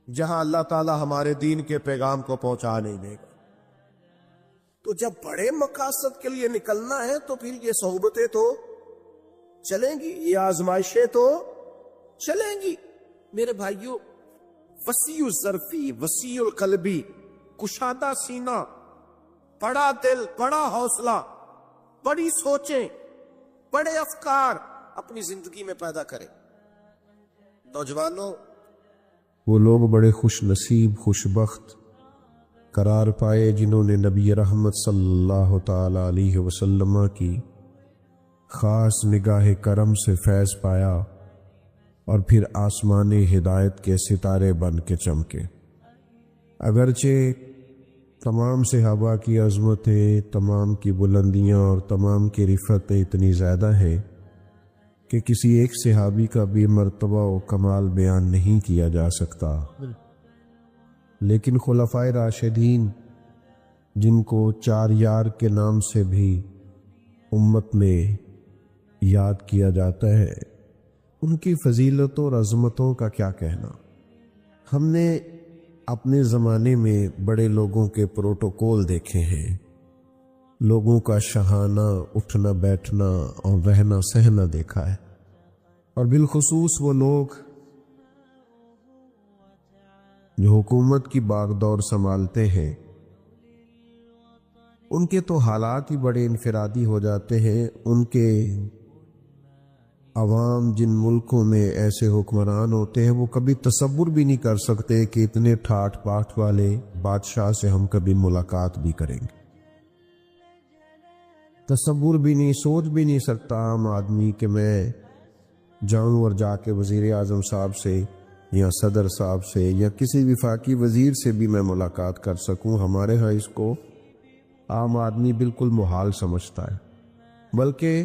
جہاں اللہ تعالی ہمارے دین کے پیغام کو پہنچا نہیں دے گا. تو جب بڑے مقاصد کے لیے نکلنا ہے تو پھر یہ صحبتیں تو چلیں گی، یہ آزمائشیں تو چلیں گی. میرے بھائیوں، وسیع الظرفی، وسیع القلبی، کشادہ سینہ، بڑا دل، بڑا حوصلہ، بڑی سوچیں، بڑے افکار اپنی زندگی میں پیدا کریں. نوجوانوں، وہ لوگ بڑے خوش نصیب، خوش بخت قرار پائے جنہوں نے نبی رحمت صلی اللہ تعالی علیہ وسلم کی خاص نگاہ کرم سے فیض پایا اور پھر آسمان ہدایت کے ستارے بن کے چمکے. اگرچہ تمام صحابہ کی عظمتیں، تمام کی بلندیاں اور تمام کی رفتیں اتنی زیادہ ہیں کہ کسی ایک صحابی کا بھی مرتبہ و کمال بیان نہیں کیا جا سکتا، لیکن خلفائے راشدین جن کو چار یار کے نام سے بھی امت میں یاد کیا جاتا ہے، ان کی فضیلتوں اور عظمتوں کا کیا کہنا. ہم نے اپنے زمانے میں بڑے لوگوں کے پروٹوکول دیکھے ہیں، لوگوں کا شہانہ اٹھنا بیٹھنا اور رہنا سہنا دیکھا ہے، اور بالخصوص وہ لوگ جو حکومت کی باغ دور سنبھالتے ہیں، ان کے تو حالات ہی بڑے انفرادی ہو جاتے ہیں. ان کے عوام جن ملکوں میں ایسے حکمران ہوتے ہیں وہ کبھی تصور بھی نہیں کر سکتے کہ اتنے ٹھاٹ پاٹ والے بادشاہ سے ہم کبھی ملاقات بھی کریں گے. تصور بھی نہیں، سوچ بھی نہیں سکتا عام آدمی کہ میں جاؤں اور جا کے وزیر اعظم صاحب سے یا صدر صاحب سے یا کسی وفاقی وزیر سے بھی میں ملاقات کر سکوں. ہمارے ہاں اس کو عام آدمی بالکل محال سمجھتا ہے. بلکہ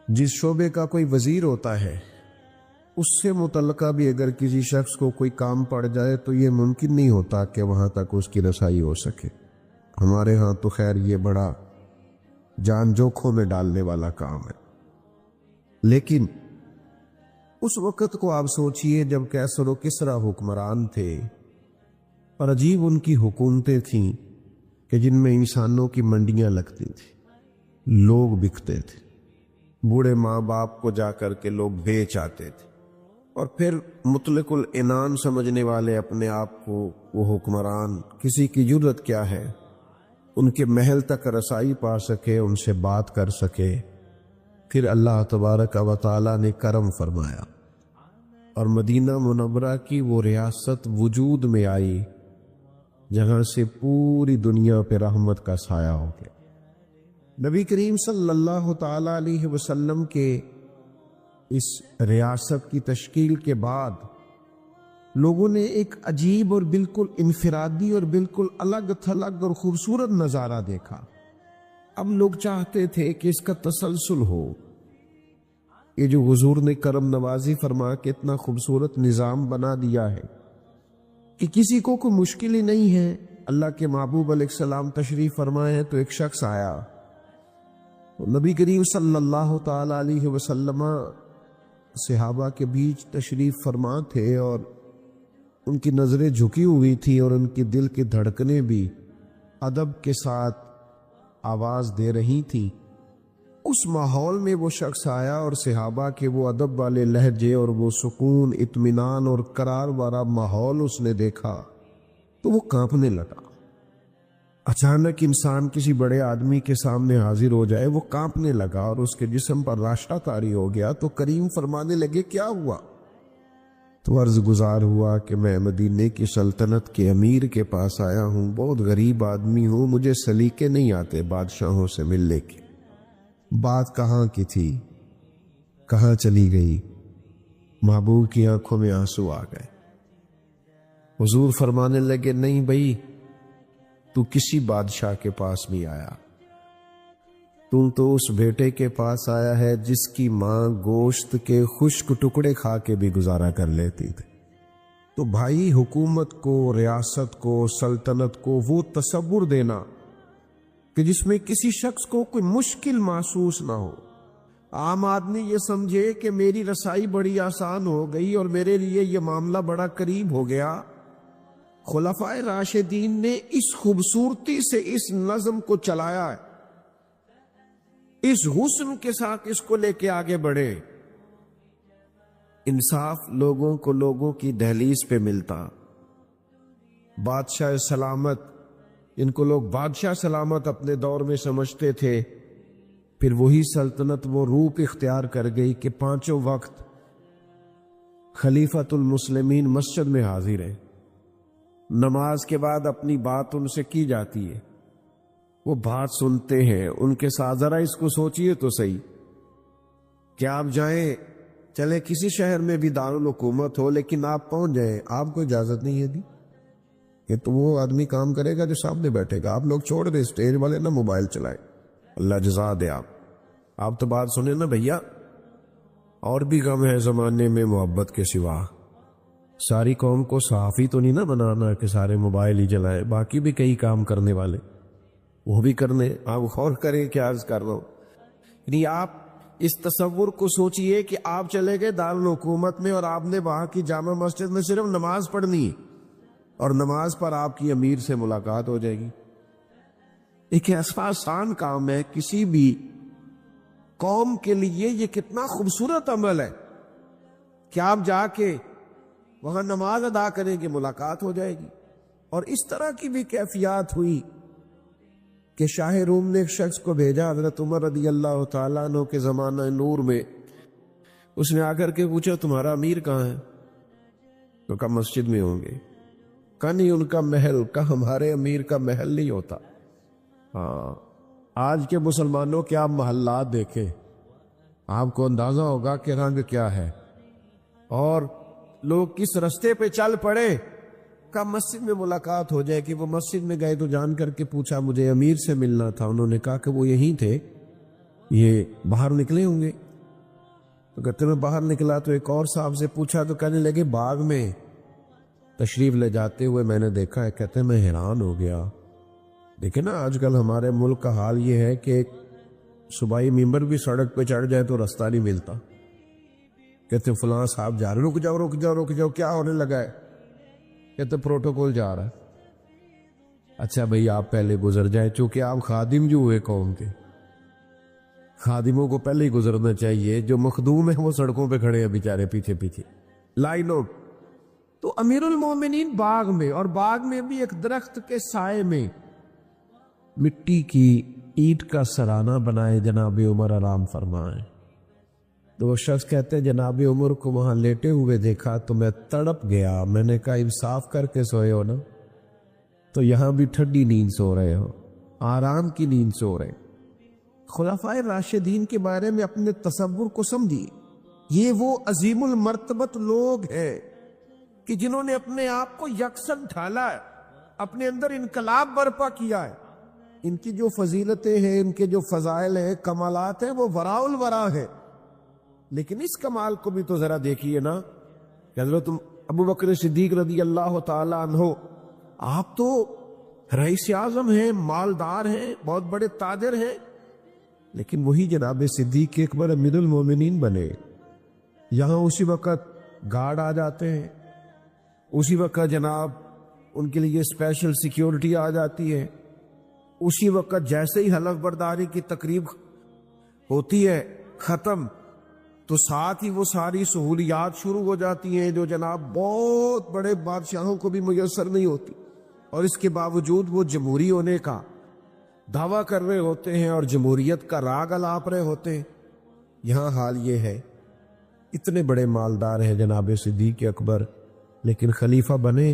جس شعبے کا کوئی وزیر ہوتا ہے اس سے متعلقہ بھی اگر کسی شخص کو کوئی کام پڑ جائے تو یہ ممکن نہیں ہوتا کہ وہاں تک اس کی رسائی ہو سکے. ہمارے ہاں تو خیر یہ بڑا جان جوکھوں میں ڈالنے والا کام ہے. لیکن اس وقت کو آپ سوچئے جب کیسر و کسریٰ حکمران تھے اور عجیب ان کی حکومتیں تھیں کہ جن میں انسانوں کی منڈیاں لگتی تھیں، لوگ بکتے تھے، بوڑھے ماں باپ کو جا کر کے لوگ بیچ آتے تھے، اور پھر مطلق العنان سمجھنے والے اپنے آپ کو وہ حکمران، کسی کی جرت کیا ہے ان کے محل تک رسائی پا سکے، ان سے بات کر سکے. پھر اللہ تبارک و تعالی نے کرم فرمایا اور مدینہ منورہ کی وہ ریاست وجود میں آئی جہاں سے پوری دنیا پہ رحمت کا سایہ ہو گیا۔ نبی کریم صلی اللہ تعالی علیہ وسلم کے اس ریاست کی تشکیل کے بعد لوگوں نے ایک عجیب اور بالکل انفرادی اور بالکل الگ تھلگ اور خوبصورت نظارہ دیکھا۔ اب لوگ چاہتے تھے کہ اس کا تسلسل ہو۔ یہ جو حضور نے کرم نوازی فرما کے اتنا خوبصورت نظام بنا دیا ہے کہ کسی کو کوئی مشکل ہی نہیں ہے۔ اللہ کے محبوب علیہ السلام تشریف فرمائے ہیں تو ایک شخص آیا، نبی کریم صلی اللہ تعالی علیہ وسلم صحابہ کے بیچ تشریف فرما تھے اور ان کی نظریں جھکی ہوئی تھی اور ان کی دل کی دھڑکنیں بھی ادب کے ساتھ آواز دے رہی تھی۔ اس ماحول میں وہ شخص آیا اور صحابہ کے وہ ادب والے لہجے اور وہ سکون، اطمینان اور قرار والا ماحول اس نے دیکھا تو وہ کانپنے لگا۔ اچانک انسان کسی بڑے آدمی کے سامنے حاضر ہو جائے، وہ کانپنے لگا اور اس کے جسم پر راشتہ طاری ہو گیا۔ تو کریم فرمانے لگے کیا ہوا؟ تو عرض گزار ہوا کہ میں مدینے کی سلطنت کے امیر کے پاس آیا ہوں، بہت غریب آدمی ہوں، مجھے سلیقے نہیں آتے بادشاہوں سے ملنے کے۔ بات کہاں کی تھی، کہاں چلی گئی؟ محبوب کی آنکھوں میں آنسو آ گئے۔ حضور فرمانے لگے نہیں بھائی، تو کسی بادشاہ کے پاس نہیں آیا، تو اس بیٹے کے پاس آیا ہے جس کی ماں گوشت کے خشک ٹکڑے کھا کے بھی گزارا کر لیتی تھی۔ تو بھائی، حکومت کو، ریاست کو، سلطنت کو وہ تصور دینا کہ جس میں کسی شخص کو کوئی مشکل محسوس نہ ہو، عام آدمی یہ سمجھے کہ میری رسائی بڑی آسان ہو گئی اور میرے لیے یہ معاملہ بڑا قریب ہو گیا۔ خلفائے راشدین نے اس خوبصورتی سے اس نظم کو چلایا ہے، اس حسن کے ساتھ اس کو لے کے آگے بڑھے۔ انصاف لوگوں کو لوگوں کی دہلیز پہ ملتا۔ بادشاہ سلامت، ان کو لوگ بادشاہ سلامت اپنے دور میں سمجھتے تھے، پھر وہی سلطنت وہ روپ اختیار کر گئی کہ پانچوں وقت خلیفۃ المسلمین مسجد میں حاضر ہے، نماز کے بعد اپنی بات ان سے کی جاتی ہے، وہ بات سنتے ہیں ان کے ساتھ۔ ذرا اس کو سوچئے تو صحیح کہ آپ جائیں، چلے کسی شہر میں بھی دارالحکومت ہو لیکن آپ پہنچ جائیں، آپ کو اجازت نہیں ہے دی، یہ تو وہ آدمی کام کرے گا جو سامنے بیٹھے گا۔ آپ لوگ چھوڑ دیں اسٹیج والے نہ موبائل چلائیں، اللہ جزا دے۔ آپ تو بات سنیں نا بھیا، اور بھی غم ہے زمانے میں محبت کے سوا۔ ساری قوم کو صحافی تو نہیں نہ بنانا کہ سارے موبائل ہی چلائیں، باقی بھی کئی کام کرنے والے وہ بھی کرنے۔ آپ غور کریں کہ عرض کر رہا ہوں، یعنی آپ اس تصور کو سوچئے کہ آپ چلے گئے دارالحکومت میں اور آپ نے وہاں کی جامع مسجد میں صرف نماز پڑھنی اور نماز پر آپ کی امیر سے ملاقات ہو جائے گی۔ ایک ایسا آسان کام ہے، کسی بھی قوم کے لیے یہ کتنا خوبصورت عمل ہے کہ آپ جا کے وہاں نماز ادا کریں کہ ملاقات ہو جائے گی۔ اور اس طرح کی بھی کیفیات ہوئی کہ شاہ روم نے ایک شخص کو بھیجا حضرت عمر رضی اللہ تعالیٰ عنہ کے زمانہ نور میں، اس نے آ کر کے پوچھا تمہارا امیر کہاں ہے؟ تو کہا مسجد میں ہوں گے۔ کہا نہیں ان کا محل، کہا ہمارے امیر کا محل نہیں ہوتا۔ ہاں، آج کے مسلمانوں کے آپ محلات دیکھیں، آپ کو اندازہ ہوگا کہ رنگ کیا ہے اور لوگ کس رستے پہ چل پڑے۔ کہا مسجد میں ملاقات ہو جائے کہ وہ مسجد میں گئے تو جان کر کے پوچھا مجھے امیر سے ملنا تھا، انہوں نے کہا کہ وہ یہیں تھے، یہ باہر نکلے ہوں گے۔ تو کہتے میں باہر نکلا تو ایک اور صاحب سے پوچھا تو کہنے لگے باغ میں تشریف لے جاتے ہوئے میں نے دیکھا ہے۔ کہتے میں حیران ہو گیا، دیکھیں نا آج کل ہمارے ملک کا حال یہ ہے کہ صوبائی ممبر بھی سڑک پہ چڑھ جائے تو رستہ نہیں ملتا۔ کہتے فلاں صاحب جا رہے، رک جاؤ رک جاؤ رک جاؤ، کیا ہونے لگا ہے؟ کہتے پروٹوکول جا رہا ہے۔ اچھا بھئی آپ پہلے گزر جائے، چونکہ آپ خادم جو ہوئے قوم کے، خادموں کو پہلے ہی گزرنا چاہیے، جو مخدوم ہیں وہ سڑکوں پہ کھڑے ہیں بیچارے پیچھے پیچھے لائنوں۔ تو امیر المومنین باغ میں، اور باغ میں بھی ایک درخت کے سائے میں مٹی کی اینٹ کا سرانہ بنائے جناب عمر آرام فرمائیں۔ تو وہ شخص کہتے ہیں جناب عمر کو وہاں لیٹے ہوئے دیکھا تو میں تڑپ گیا. میں نے کہا انصاف کر کے سوئے ہو نا, تو یہاں بھی ٹھنڈی نیند سو رہے ہو, آرام کی نیند سو رہے. خلفائے راشدین کے بارے میں اپنے تصور کو سمجھیے. یہ وہ عظیم المرتبت لوگ ہیں کہ جنہوں نے اپنے آپ کو یکساں ڈھالا ہے, اپنے اندر انقلاب برپا کیا ہے. ان کی جو فضیلتیں ہیں, ان کے جو فضائل ہیں, کمالات ہیں, وہ وراء الورا ہے. لیکن اس کمال کو بھی تو ذرا دیکھیے نا کہ حضرت ابو بکر صدیق رضی اللہ تعالی عنہ, آپ تو رئیس اعظم ہیں, مالدار ہیں, بہت بڑے تاجر ہیں, لیکن وہی جناب صدیق اکبر امیر المومنین بنے. یہاں اسی وقت گارڈ آ جاتے ہیں, اسی وقت جناب ان کے لیے اسپیشل سیکیورٹی آ جاتی ہے, اسی وقت جیسے ہی حلف برداری کی تقریب ہوتی ہے ختم, تو ساتھ ہی وہ ساری سہولیات شروع ہو جاتی ہیں جو جناب بہت بڑے بادشاہوں کو بھی میسر نہیں ہوتی, اور اس کے باوجود وہ جمہوری ہونے کا دعویٰ کر رہے ہوتے ہیں اور جمہوریت کا راگ الاپ رہے ہوتے ہیں. یہاں حال یہ ہے, اتنے بڑے مالدار ہیں جناب صدیق اکبر, لیکن خلیفہ بنے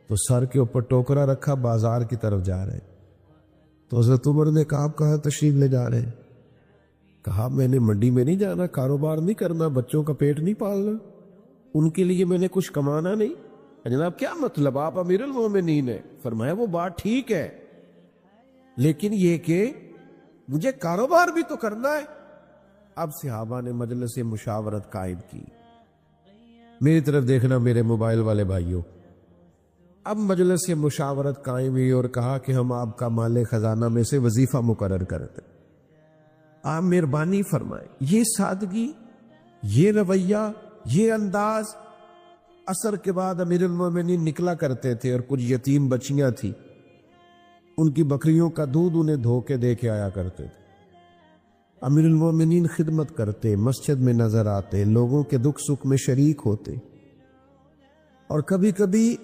تو سر کے اوپر ٹوکرا رکھا, بازار کی طرف جا رہے ہیں. تو حضرت عمر نے کہا آپ کہاں تشریف لے جا رہے ہیں؟ کہا میں نے منڈی میں نہیں جانا, کاروبار نہیں کرنا, بچوں کا پیٹ نہیں پالنا, ان کے لیے میں نے کچھ کمانا نہیں. جناب کیا مطلب, آپ امیر المومنین ہیں. فرمایا وہ بات ٹھیک ہے, لیکن یہ کہ مجھے کاروبار بھی تو کرنا ہے. اب صحابہ نے مجلس مشاورت قائم کی. میری طرف دیکھنا میرے موبائل والے بھائیوں. اب مجلس مشاورت قائم ہوئی اور کہا کہ ہم آپ کا مال خزانہ میں سے وظیفہ مقرر کرتے, آپ مہربانی فرمائیں. یہ سادگی, یہ رویہ, یہ انداز. عصر کے بعد امیر المومنین نکلا کرتے تھے اور کچھ یتیم بچیاں تھیں, ان کی بکریوں کا دودھ انہیں دھو کے دے کے آیا کرتے تھے. امیر المومنین خدمت کرتے, مسجد میں نظر آتے, لوگوں کے دکھ سکھ میں شریک ہوتے, اور کبھی کبھی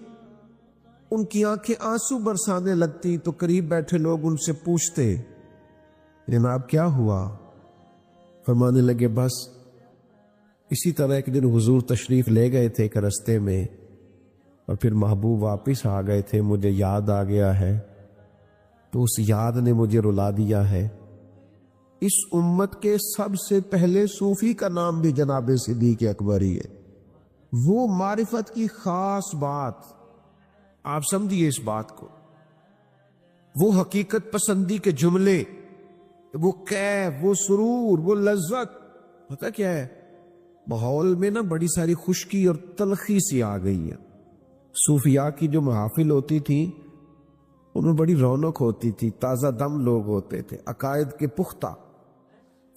ان کی آنکھیں آنسو برسانے لگتی تو قریب بیٹھے لوگ ان سے پوچھتے جناب کیا ہوا؟ فرمانے لگے بس اسی طرح ایک دن حضور تشریف لے گئے تھے ایک رستے میں, اور پھر محبوب واپس آ گئے تھے, مجھے یاد آ گیا ہے, تو اس یاد نے مجھے رلا دیا ہے. اس امت کے سب سے پہلے صوفی کا نام بھی جناب صدیق اکبر ہی ہے. وہ معرفت کی خاص بات, آپ سمجھیے اس بات کو, وہ حقیقت پسندی کے جملے, وہ کیف, وہ سرور, وہ لذت. پتہ کیا ہے, ماحول میں نا بڑی ساری خشکی اور تلخی سی آ گئی ہے. صوفیاء کی جو محافل ہوتی تھی ان میں بڑی رونق ہوتی تھی, تازہ دم لوگ ہوتے تھے, عقائد کے پختہ,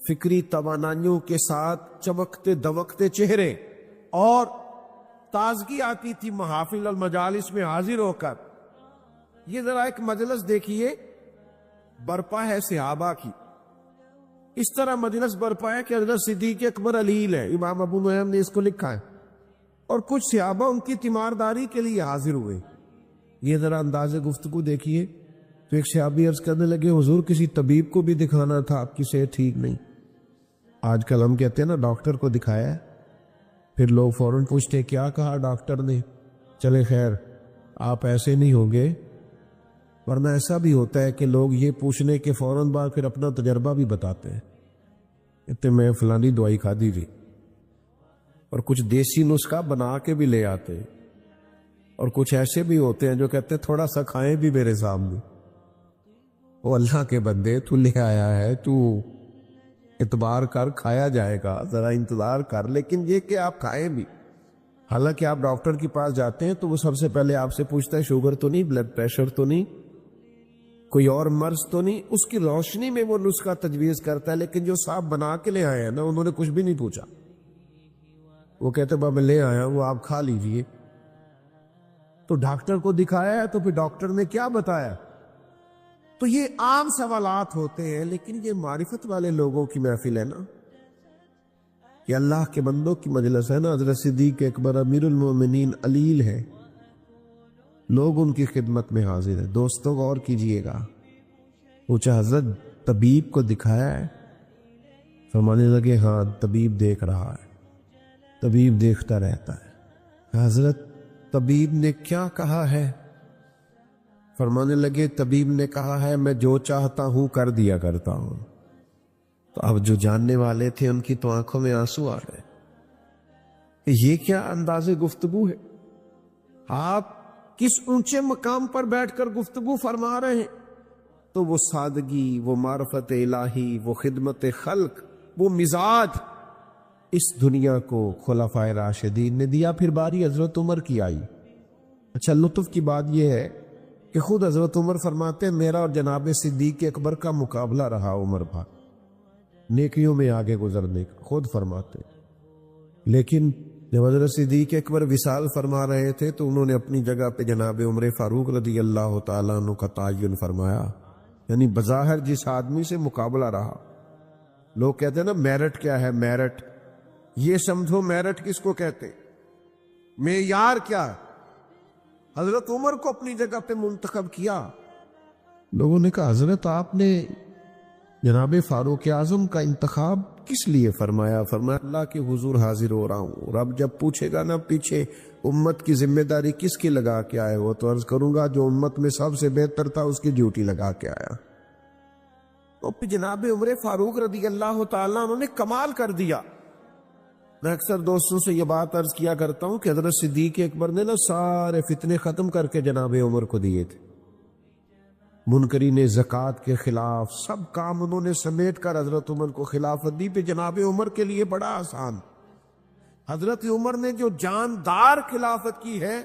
فکری توانائیوں کے ساتھ چمکتے دمکتے چہرے, اور تازگی آتی تھی محافل اور مجالس میں حاضر ہو کر. یہ ذرا ایک مجلس دیکھیے برپا ہے صحابہ کی, اس طرح مجلس برپا ہے کہ حضرت صدیق اکبر علیل ہے, امام ابو نعیم نے اس کو لکھا ہے, اور کچھ صحابہ ان کی تیمارداری کے لیے حاضر ہوئے. یہ ذرا انداز گفتگو دیکھیے. تو ایک صحابی عرض کرنے لگے حضور کسی طبیب کو بھی دکھانا تھا, آپ کی صحت ٹھیک نہیں. آج کل ہم کہتے ہیں نا ڈاکٹر کو دکھایا ہے, پھر لوگ فوراً پوچھتے کیا کہا ڈاکٹر نے. چلے خیر, آپ ایسے نہیں ہوں گے, ورنہ ایسا بھی ہوتا ہے کہ لوگ یہ پوچھنے کے فوراً بعد پھر اپنا تجربہ بھی بتاتے ہیں. کہتے میں فلانی دوائی کھا دی تھی, اور کچھ دیسی نسخہ بنا کے بھی لے آتے ہیں, اور کچھ ایسے بھی ہوتے ہیں جو کہتے ہیں تھوڑا سا کھائیں بھی میرے سامنے. وہ اللہ کے بندے, تو لے آیا ہے, تو اعتبار کر, کھایا جائے گا, ذرا انتظار کر. لیکن یہ کہ آپ کھائیں بھی, حالانکہ آپ ڈاکٹر کے پاس جاتے ہیں تو وہ سب سے پہلے آپ سے پوچھتا ہے شوگر تو نہیں, بلڈ پریشر تو نہیں, کوئی اور مرض تو نہیں. اس کی روشنی میں وہ نسخہ تجویز کرتا ہے. لیکن جو صاحب بنا کے لے آئے ہیں نا, انہوں نے کچھ بھی نہیں پوچھا, وہ کہتے بابا لے آیا ہوں, آپ کھا لیجئے. تو ڈاکٹر کو دکھایا ہے تو پھر ڈاکٹر نے کیا بتایا. تو یہ عام سوالات ہوتے ہیں, لیکن یہ معرفت والے لوگوں کی محفل ہے نا, یہ اللہ کے بندوں کی مجلس ہے نا. حضرت صدیق اکبر امیر المومنین علیل ہے, لوگ ان کی خدمت میں حاضر ہیں. دوستوں غور کیجئے گا, پوچھا حضرت طبیب کو دکھایا ہے؟ فرمانے لگے ہاں طبیب دیکھ رہا ہے، طبیب دیکھتا رہتا ہے۔ حضرت طبیب نے کیا کہا ہے؟ فرمانے لگے طبیب نے کہا ہے میں جو چاہتا ہوں کر دیا کرتا ہوں۔ تو اب جو جاننے والے تھے ان کی تو آنکھوں میں آنسو آ گئے، یہ کیا انداز گفتگو ہے؟ آپ کس اونچے مقام پر بیٹھ کر گفتگو فرما رہے ہیں؟ تو وہ سادگی، وہ معرفت الہی، وہ خدمت خلق، وہ مزاج اس دنیا کو خلفائے راشدین نے دیا۔ پھر باری حضرت عمر کی آئی۔ اچھا لطف کی بات یہ ہے کہ خود حضرت عمر فرماتے ہیں میرا اور جناب صدیق اکبر کا مقابلہ رہا عمر بھائی نیکیوں میں آگے گزرنے کا، خود فرماتے۔ لیکن جب حضرت صدیق اکبر وصال فرما رہے تھے تو انہوں نے اپنی جگہ پہ جناب عمر فاروق رضی اللہ تعالیٰ عنہ کا تعین فرمایا، یعنی بظاہر جس آدمی سے مقابلہ رہا۔ لوگ کہتے ہیں نا میرٹ کیا ہے، میرٹ، یہ سمجھو میرٹ کس کو کہتے، معیار کیا ہے؟ حضرت عمر کو اپنی جگہ پہ منتخب کیا۔ لوگوں نے کہا حضرت آپ نے جناب فاروق اعظم کا انتخاب کس لیے فرمایا؟ فرمایا اللہ کے حضور حاضر ہو رہا ہوں، رب جب پوچھے گا نا پیچھے امت کی ذمہ داری کس کی لگا کے آئے ہو، تو عرض کروں گا جو امت میں سب سے بہتر تھا اس کی ڈیوٹی لگا کے آیا۔ تو پھر جناب عمر فاروق رضی اللہ تعالیٰ انہوں نے کمال کر دیا۔ میں اکثر دوستوں سے یہ بات عرض کیا کرتا ہوں کہ حضرت صدیق اکبر نے نا سارے فتنے ختم کر کے جناب عمر کو دیے تھے۔ منکرین زکوٰۃ کے خلاف سب کام انہوں نے سمیٹ کر حضرت عمر کو خلافت دی۔ پہ جناب عمر کے لیے بڑا آسان، حضرت عمر نے جو جاندار خلافت کی ہے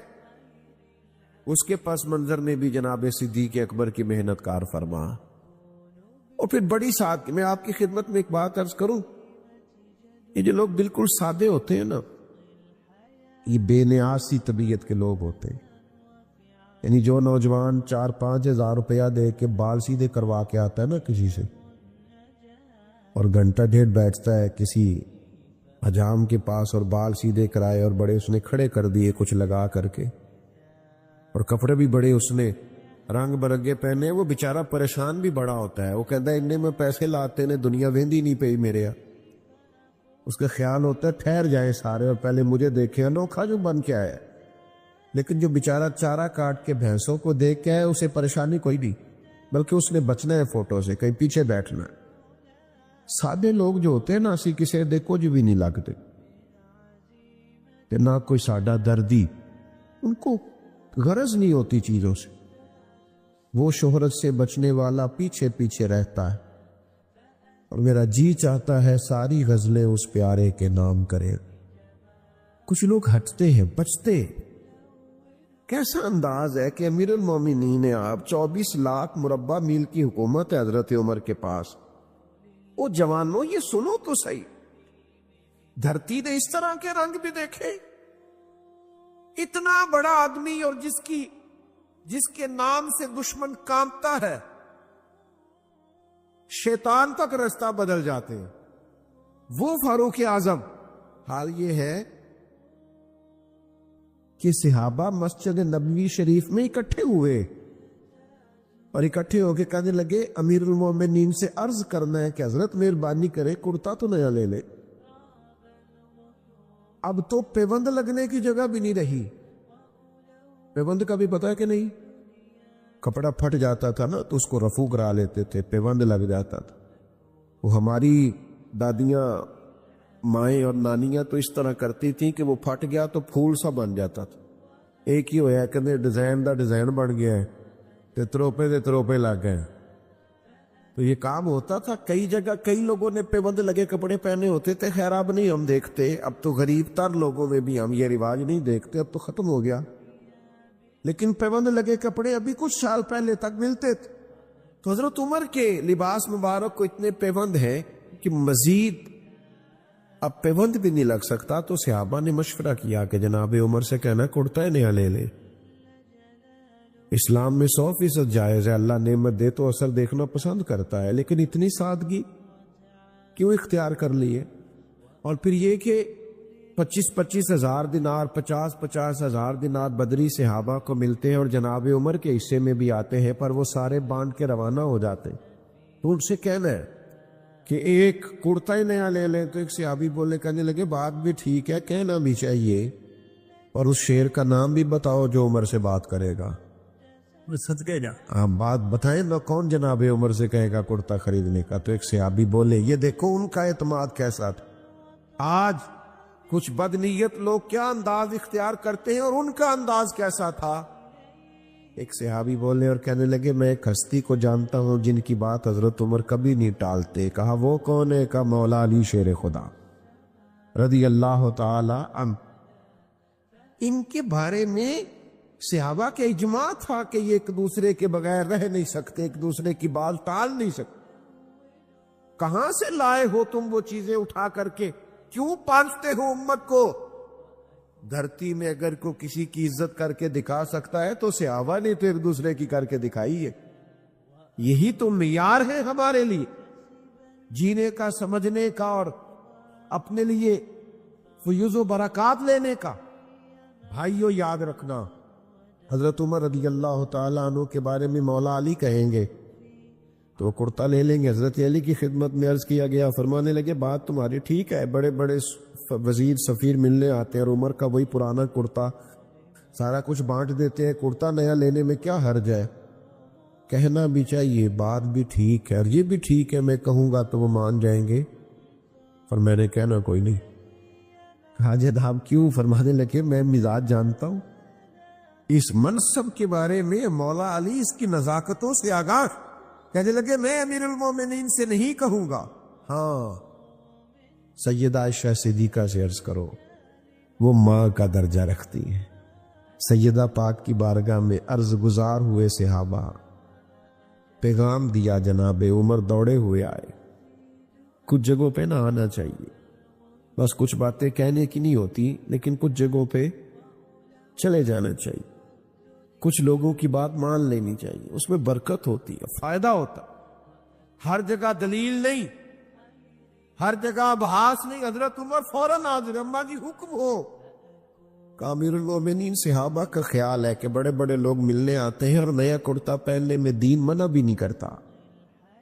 اس کے پس منظر میں بھی جناب صدیق اکبر کی محنت کار فرما۔ اور پھر بڑی سادگی، میں آپ کی خدمت میں ایک بات عرض کروں، یہ جو لوگ بالکل سادے ہوتے ہیں نا یہ بے نیاز سی طبیعت کے لوگ ہوتے ہیں۔ یعنی جو نوجوان 4-5 ہزار روپیہ دے کے بال سیدھے کروا کے آتا ہے نا کسی سے، اور گھنٹہ ڈیڑھ بیٹھتا ہے کسی حجام کے پاس اور بال سیدھے کرائے اور بڑے اس نے کھڑے کر دیے کچھ لگا کر کے، اور کپڑے بھی بڑے اس نے رنگ برنگے پہنے، وہ بیچارہ پریشان بھی بڑا ہوتا ہے۔ وہ کہتا ہے انہیں میں پیسے لاتے نے دنیا ویندی نہیں پئی میرے یہاں۔ اس کا خیال ہوتا ہے ٹھہر جائیں سارے اور پہلے مجھے دیکھیں، انوکھا جو بن کے آیا ہے۔ لیکن جو بیچارہ چارہ کاٹ کے بھینسوں کو دیکھ کے آئے اسے پریشانی کوئی نہیں، بلکہ اس نے بچنا ہے فوٹو سے، کہیں پیچھے بیٹھنا ہے۔ سادے لوگ جو ہوتے ہیں نا اسی کسی دے کچھ بھی نہیں لگتے کہ نہ کوئی ساڈا دردی، ان کو غرض نہیں ہوتی چیزوں سے۔ وہ شہرت سے بچنے والا پیچھے پیچھے رہتا ہے، اور میرا جی چاہتا ہے ساری غزلیں اس پیارے کے نام کرے۔ کچھ لوگ ہٹتے ہیں، بچتے۔ کیسا انداز ہے کہ امیر المومنین آپ 24 لاکھ مربع میل کی حکومت ہے حضرت عمر کے پاس۔ او جوانوں یہ سنو تو صحیح، دھرتی نے اس طرح کے رنگ بھی دیکھے؟ اتنا بڑا آدمی اور جس کے نام سے دشمن کانپتا ہے، شیطان تک رستہ بدل جاتے ہیں، وہ فاروق اعظم۔ حال یہ ہے کہ صحابہ مسجد نبوی شریف میں اکٹھے ہوئے اور اکٹھے ہو کے کہنے لگے امیر المومنین سے عرض کرنا ہے کہ حضرت مہربانی کرے کرتا تو نیا لے لے، اب تو پیوند لگنے کی جگہ بھی نہیں رہی۔ پیوند کا بھی پتا ہے کہ نہیں، کپڑا پھٹ جاتا تھا نا تو اس کو رفو کرا لیتے تھے، پیوند لگ جاتا تھا۔ وہ ہماری دادیاں مائیں اور نانیاں تو اس طرح کرتی تھیں کہ وہ پھٹ گیا تو پھول سا بن جاتا تھا، ایک ہی ہویا کہ ڈیزائن دا ڈیزائن بن گیا ہے تے تروپے لگ گئے۔ تو یہ کام ہوتا تھا کئی جگہ، کئی لوگوں نے پیوند لگے کپڑے پہنے ہوتے تھے۔ خیر اب نہیں ہم دیکھتے، اب تو غریب تر لوگوں میں بھی ہم یہ رواج نہیں دیکھتے، اب تو ختم ہو گیا۔ لیکن پیوند لگے کپڑے ابھی کچھ سال پہلے تک ملتے تھے۔ تو حضرت عمر کے لباس مبارک کو اتنے پیوند ہیں کہ مزید اب پیوند بھی نہیں لگ سکتا۔ تو صحابہ نے مشورہ کیا کہ جناب عمر سے کہنا کرتا ہے نیا لے لے۔ اسلام میں 100% جائز ہے، اللہ نعمت دے تو اثر دیکھنا پسند کرتا ہے، لیکن اتنی سادگی کیوں اختیار کر لیے؟ اور پھر یہ کہ 25-25 ہزار دینار، 50-50 ہزار دینار بدری صحابہ کو ملتے ہیں اور جناب عمر کے حصے میں بھی آتے ہیں، پر وہ سارے بانٹ کے روانہ ہو جاتے ہیں۔ تو ان سے کہنا ہے کہ ایک کرتا ہی نیا لے لیں، تو ایک صحابی بولنے کہنے لگے بات بھی ٹھیک ہے، کہنا بھی چاہیے، اور اس شیر کا نام بھی بتاؤ جو عمر سے بات کرے گا۔ صدقے جا۔ آپ بات بتائیں نا، کون جناب عمر سے کہے گا کرتا خریدنے کا؟ تو ایک صحابی بولے، یہ دیکھو ان کا اعتماد کیسا تھا۔ آج کچھ بدنیت لوگ کیا انداز اختیار کرتے ہیں اور ان کا انداز کیسا تھا۔ ایک صحابی بولے اور کہنے لگے میں ایک ہستی کو جانتا ہوں جن کی بات حضرت عمر کبھی نہیں ٹالتے۔ کہا وہ کون ہے؟ کہا مولا علی شیر خدا رضی اللہ تعالی عنہ۔ ان کے بارے میں صحابہ کے اجماع تھا کہ یہ ایک دوسرے کے بغیر رہ نہیں سکتے، ایک دوسرے کی بات ٹال نہیں سکتے۔ کہاں سے لائے ہو تم وہ چیزیں اٹھا کر کے؟ کیوں پانچتے ہو امت کو؟ دھرتی میں اگر کوئی کسی کی عزت کر کے دکھا سکتا ہے تو صحابہ نے تو ایک دوسرے کی کر کے دکھائی ہے۔ یہی تو معیار ہے ہمارے لیے جینے کا، سمجھنے کا، اور اپنے لیے فیوز و برکات لینے کا۔ بھائیو یاد رکھنا، حضرت عمر رضی اللہ تعالیٰ عنہ کے بارے میں مولا علی کہیں گے تو وہ کرتا لے لیں گے۔ حضرت علی کی خدمت میں عرض کیا گیا، فرمانے لگے بات تمہاری ٹھیک ہے، بڑے بڑے وزیر سفیر ملنے آتے ہیں اور عمر کا وہی پرانا کرتا سارا کچھ بانٹ دیتے ہیں، کرتا نیا لینے میں کیا حرج ہے؟ کہنا بھی چاہیے، بات بھی ٹھیک ہے، اور یہ بھی ٹھیک ہے میں کہوں گا تو وہ مان جائیں گے، پر میں نے کہنا کوئی نہیں۔ کہا جناب کیوں؟ فرمانے لگے میں مزاج جانتا ہوں، اس منصب کے بارے میں مولا علی اس کی نزاکتوں سے آگاہ۔ کہنے لگے میں امیر المومنین سے نہیں کہوں گا، ہاں سیدہ عائشہ صدیقہ سے عرض کرو، وہ ماں کا درجہ رکھتی ہے۔ سیدہ پاک کی بارگاہ میں عرض گزار ہوئے صحابہ، پیغام دیا، جناب عمر دوڑے ہوئے آئے۔ کچھ جگہوں پہ نہ آنا چاہیے، بس کچھ باتیں کہنے کی نہیں ہوتی، لیکن کچھ جگہوں پہ چلے جانا چاہیے، کچھ لوگوں کی بات مان لینی چاہیے، اس میں برکت ہوتی ہے، فائدہ ہوتا۔ ہر جگہ دلیل نہیں، ہر جگہ بحث نہیں۔ حضرت عمر فوراً حاضر، اماں جی حکم ہو۔ امیر المومنین صحابہ کا خیال ہے کہ بڑے بڑے لوگ ملنے آتے ہیں اور نیا کرتا پہننے میں دین منع بھی نہیں کرتا،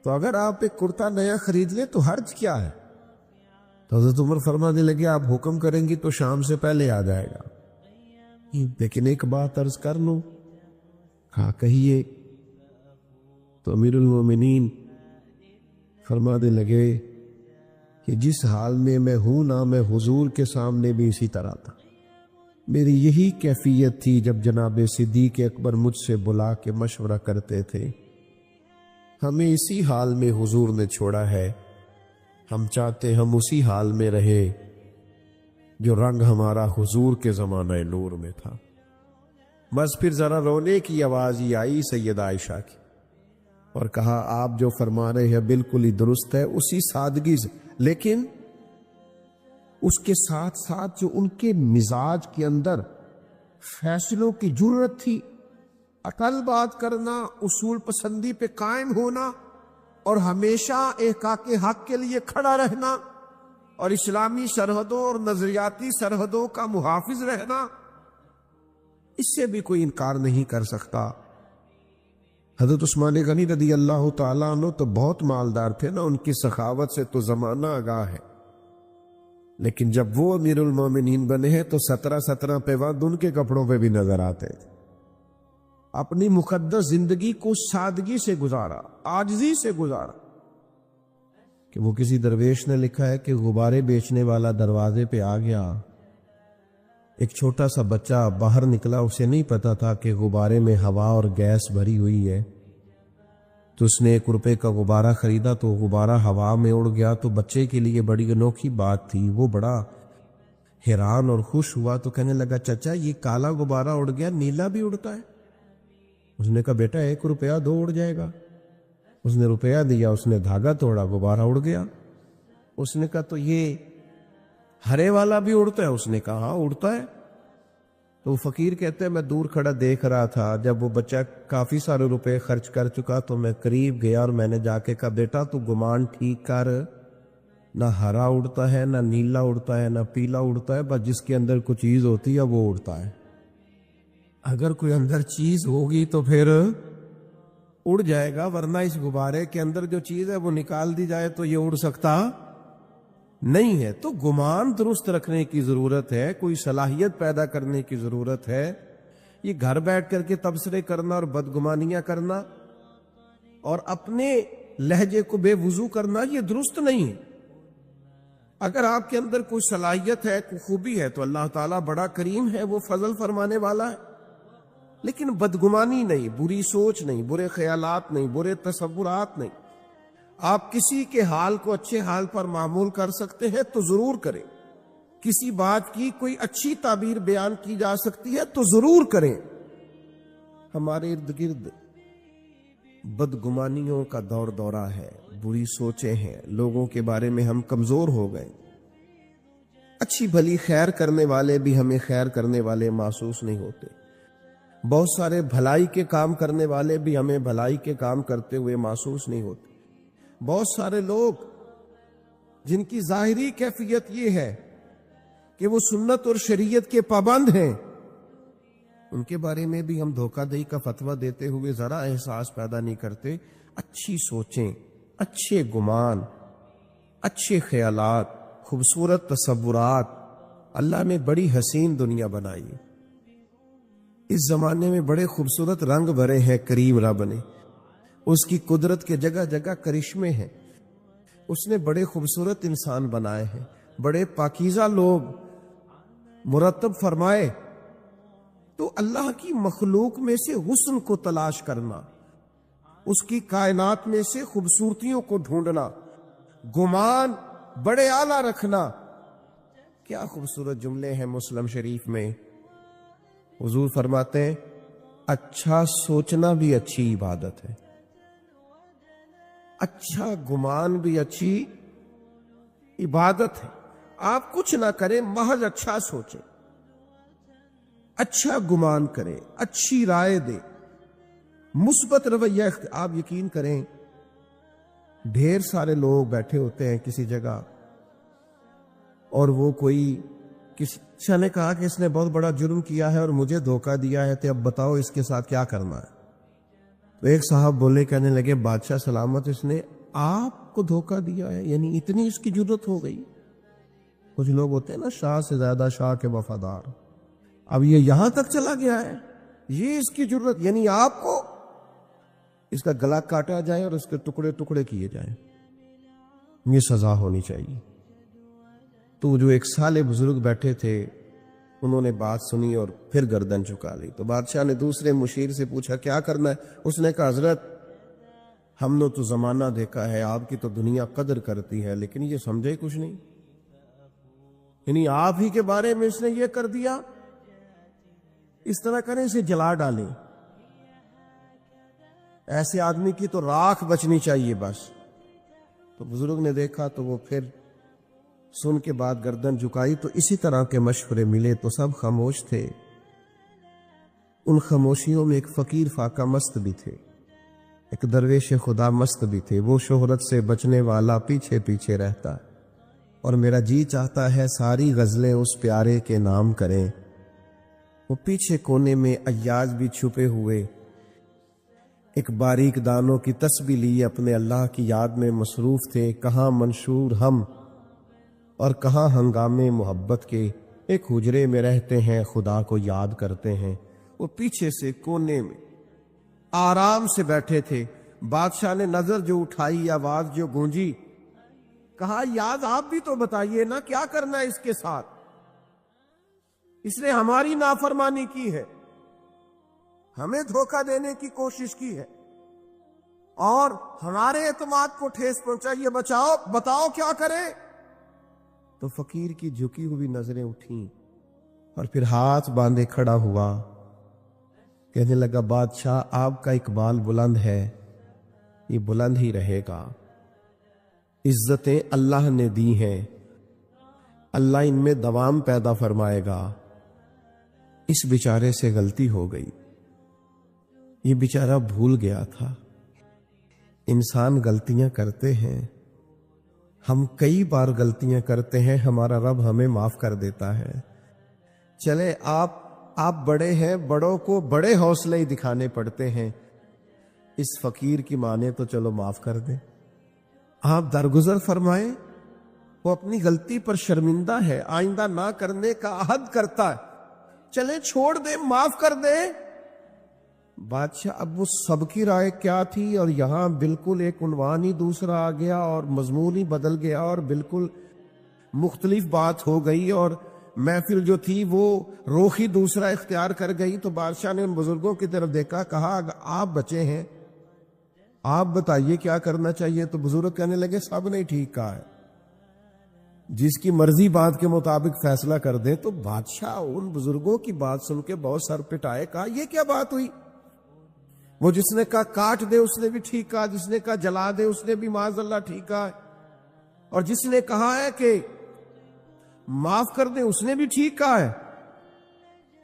تو اگر آپ ایک کرتا نیا خرید لیں تو حرج کیا ہے؟ تو حضرت عمر فرمانے لگے آپ حکم کریں گی تو شام سے پہلے آ جائے گا، لیکن ایک بات عرض کر لوں۔ ہاں کہیے۔ تو امیر المومنین فرمانے لگے کہ جس حال میں ہوں نا، میں حضور کے سامنے بھی اسی طرح تھا، میری یہی کیفیت تھی جب جناب صدیق اکبر مجھ سے بلا کے مشورہ کرتے تھے۔ ہمیں اسی حال میں حضور نے چھوڑا ہے، ہم چاہتے ہم اسی حال میں رہے جو رنگ ہمارا حضور کے زمانہ نور میں تھا۔ بس پھر ذرا رونے کی آواز ہی آئی سیدہ عائشہ کی، اور کہا آپ جو فرما رہے ہیں بالکل ہی درست ہے، اسی سادگی سے، لیکن اس کے ساتھ ساتھ جو ان کے مزاج کے اندر فیصلوں کی جرت تھی، عقل بات کرنا، اصول پسندی پہ قائم ہونا، اور ہمیشہ احقاق حق کے لیے کھڑا رہنا، اور اسلامی سرحدوں اور نظریاتی سرحدوں کا محافظ رہنا، اس سے بھی کوئی انکار نہیں کر سکتا۔ حضرت عثمان غنی رضی اللہ تعالیٰ عنہ تو بہت مالدار تھے نا، ان کی سخاوت سے تو زمانہ آگاہ ہے، لیکن جب وہ امیر المومنین بنے ہیں تو 17 پیوند ان کے کپڑوں پہ بھی نظر آتے تھے۔ اپنی مقدس زندگی کو سادگی سے گزارا، عاجزی سے گزارا، کہ وہ کسی درویش نے لکھا ہے کہ غبارے بیچنے والا دروازے پہ آ گیا، ایک چھوٹا سا بچہ باہر نکلا، اسے نہیں پتا تھا کہ غبارے میں ہوا اور گیس بھری ہوئی ہے، تو اس نے 1 روپے کا غبارہ خریدا، تو غبارہ ہوا میں اڑ گیا، تو بچے کے لیے بڑی انوکھی بات تھی، وہ بڑا حیران اور خوش ہوا، تو کہنے لگا چچا یہ کالا غبارہ اڑ گیا، نیلا بھی اڑتا ہے؟ اس نے کہا بیٹا 1 روپیہ دو اڑ جائے گا۔ اس نے روپیہ دیا، اس نے دھاگا توڑا، غبارہ اڑ گیا۔ اس نے کہا تو یہ ہرے والا بھی اڑتا ہے؟ اس نے کہا ہاں اڑتا ہے۔ تو وہ فقیر کہتے ہیں میں دور کھڑا دیکھ رہا تھا، جب وہ بچہ کافی سارے روپے خرچ کر چکا تو میں قریب گیا اور میں نے جا کے کہا بیٹا تو گمان ٹھیک کر، نہ ہرا اڑتا ہے، نہ نیلا اڑتا ہے، نہ پیلا اڑتا ہے، بس جس کے اندر کوئی چیز ہوتی ہے وہ اڑتا ہے۔ اگر کوئی اندر چیز ہوگی تو پھر اڑ جائے گا، ورنہ اس غبارے کے اندر جو چیز ہے وہ نکال دی جائے تو یہ اڑ سکتا نہیں ہے۔ تو گمان درست رکھنے کی ضرورت ہے، کوئی صلاحیت پیدا کرنے کی ضرورت ہے۔ یہ گھر بیٹھ کر کے تبصرے کرنا اور بدگمانیاں کرنا اور اپنے لہجے کو بے وضو کرنا یہ درست نہیں ہے۔ اگر آپ کے اندر کوئی صلاحیت ہے، کوئی خوبی ہے تو اللہ تعالیٰ بڑا کریم ہے، وہ فضل فرمانے والا ہے، لیکن بدگمانی نہیں، بری سوچ نہیں، برے خیالات نہیں، برے تصورات نہیں۔ آپ کسی کے حال کو اچھے حال پر معمول کر سکتے ہیں تو ضرور کریں، کسی بات کی کوئی اچھی تعبیر بیان کی جا سکتی ہے تو ضرور کریں۔ ہمارے ارد گرد بدگمانیوں کا دور دورہ ہے، بری سوچیں ہیں، لوگوں کے بارے میں ہم کمزور ہو گئے۔ اچھی بھلی خیر کرنے والے بھی ہمیں خیر کرنے والے محسوس نہیں ہوتے، بہت سارے بھلائی کے کام کرنے والے بھی ہمیں بھلائی کے کام کرتے ہوئے محسوس نہیں ہوتے۔ بہت سارے لوگ جن کی ظاہری کیفیت یہ ہے کہ وہ سنت اور شریعت کے پابند ہیں، ان کے بارے میں بھی ہم دھوکہ دہی کا فتویٰ دیتے ہوئے ذرا احساس پیدا نہیں کرتے۔ اچھی سوچیں، اچھے گمان، اچھے خیالات، خوبصورت تصورات، اللہ نے بڑی حسین دنیا بنائی۔ اس زمانے میں بڑے خوبصورت رنگ بھرے ہیں کریم رب نے، اس کی قدرت کے جگہ جگہ کرشمے ہیں، اس نے بڑے خوبصورت انسان بنائے ہیں، بڑے پاکیزہ لوگ مرتب فرمائے۔ تو اللہ کی مخلوق میں سے حسن کو تلاش کرنا، اس کی کائنات میں سے خوبصورتیوں کو ڈھونڈنا، گمان بڑے اعلیٰ رکھنا۔ کیا خوبصورت جملے ہیں مسلم شریف میں، حضور فرماتے ہیں اچھا سوچنا بھی اچھی عبادت ہے، اچھا گمان بھی اچھی عبادت ہے۔ آپ کچھ نہ کریں، محض اچھا سوچیں، اچھا گمان کریں، اچھی رائے دیں، مثبت رویہ آپ یقین کریں، ڈھیر سارے لوگ بیٹھے ہوتے ہیں کسی جگہ اور وہ کوئی کسی نے کہا کہ اس نے بہت بڑا جرم کیا ہے اور مجھے دھوکہ دیا ہے، تو اب بتاؤ اس کے ساتھ کیا کرنا ہے۔ تو ایک صاحب بولے، کہنے لگے بادشاہ سلامت، اس نے آپ کو دھوکہ دیا ہے، یعنی اتنی اس کی جرت ہو گئی۔ کچھ لوگ ہوتے ہیں نا شاہ سے زیادہ شاہ کے وفادار، اب یہ یہاں تک چلا گیا ہے، یہ اس کی جرت، یعنی آپ کو اس کا گلا کاٹا جائے اور اس کے ٹکڑے ٹکڑے کیے جائیں، یہ سزا ہونی چاہیے۔ تو جو ایک سالے بزرگ بیٹھے تھے انہوں نے بات سنی اور پھر گردن جھکا لی۔ تو بادشاہ نے دوسرے مشیر سے پوچھا کیا کرنا ہے؟ اس نے کہا حضرت ہم نے تو زمانہ دیکھا ہے، آپ کی تو دنیا قدر کرتی ہے، لیکن یہ سمجھے کچھ نہیں، یعنی آپ ہی کے بارے میں اس نے یہ کر دیا، اس طرح کریں اسے جلا ڈالیں، ایسے آدمی کی تو راکھ بچنی چاہیے بس۔ تو بزرگ نے دیکھا تو وہ پھر سن کے بعد گردن جھکائی۔ تو اسی طرح کے مشورے ملے تو سب خاموش تھے۔ ان خاموشیوں میں ایک فقیر فاقہ مست بھی تھے، ایک درویش خدا مست بھی تھے۔ وہ شہرت سے بچنے والا پیچھے پیچھے رہتا ہے، اور میرا جی چاہتا ہے ساری غزلیں اس پیارے کے نام کریں۔ وہ پیچھے کونے میں ایاز بھی چھپے ہوئے ایک باریک دانوں کی تسبیح لیے اپنے اللہ کی یاد میں مصروف تھے۔ کہاں منشور ہم اور کہاں ہنگامے محبت کے، ایک حجرے میں رہتے ہیں خدا کو یاد کرتے ہیں۔ وہ پیچھے سے کونے میں آرام سے بیٹھے تھے۔ بادشاہ نے نظر جو اٹھائی، آواز جو گونجی، کہا یاد آپ بھی تو بتائیے نا کیا کرنا ہے اس کے ساتھ، اس نے ہماری نافرمانی کی ہے، ہمیں دھوکہ دینے کی کوشش کی ہے اور ہمارے اعتماد کو ٹھیس پہنچائیے، بتاؤ کیا کرے۔ تو فقیر کی جھکی ہوئی نظریں اٹھیں اور پھر ہاتھ باندھے کھڑا ہوا، کہنے لگا بادشاہ آپ کا اقبال بلند ہے، یہ بلند ہی رہے گا، عزتیں اللہ نے دی ہیں، اللہ ان میں دوام پیدا فرمائے گا۔ اس بیچارے سے غلطی ہو گئی، یہ بیچارہ بھول گیا تھا۔ انسان غلطیاں کرتے ہیں، ہم کئی بار غلطیاں کرتے ہیں، ہمارا رب ہمیں معاف کر دیتا ہے۔ چلے آپ بڑے ہیں، بڑوں کو بڑے حوصلے ہی دکھانے پڑتے ہیں، اس فقیر کی مانے تو چلو معاف کر دیں. آپ درگزر فرمائیں. وہ اپنی غلطی پر شرمندہ ہے, آئندہ نہ کرنے کا عہد کرتا ہے, چلے چھوڑ دیں, معاف کر دیں. بادشاہ اب وہ سب کی رائے کیا تھی, اور یہاں بالکل ایک عنوان ہی دوسرا آ گیا اور مضمون ہی بدل گیا اور بالکل مختلف بات ہو گئی, اور محفل جو تھی وہ رخ ہی دوسرا اختیار کر گئی. تو بادشاہ نے ان بزرگوں کی طرف دیکھا, کہا اگر آپ بچے ہیں آپ بتائیے کیا کرنا چاہیے. تو بزرگ کہنے لگے سب نے ٹھیک کہا ہے, جس کی مرضی بات کے مطابق فیصلہ کر دیں. تو بادشاہ ان بزرگوں کی بات سن کے بہت سر پٹائے, کہا یہ کیا بات ہوئی. وہ جس نے کہا کاٹ دے اس نے بھی ٹھیک کہا, جس نے کہا جلا دے اس نے بھی معاذ اللہ ٹھیک کہا ہے, اور جس نے کہا ہے کہ معاف کر دیں اس نے بھی ٹھیک کہا ہے.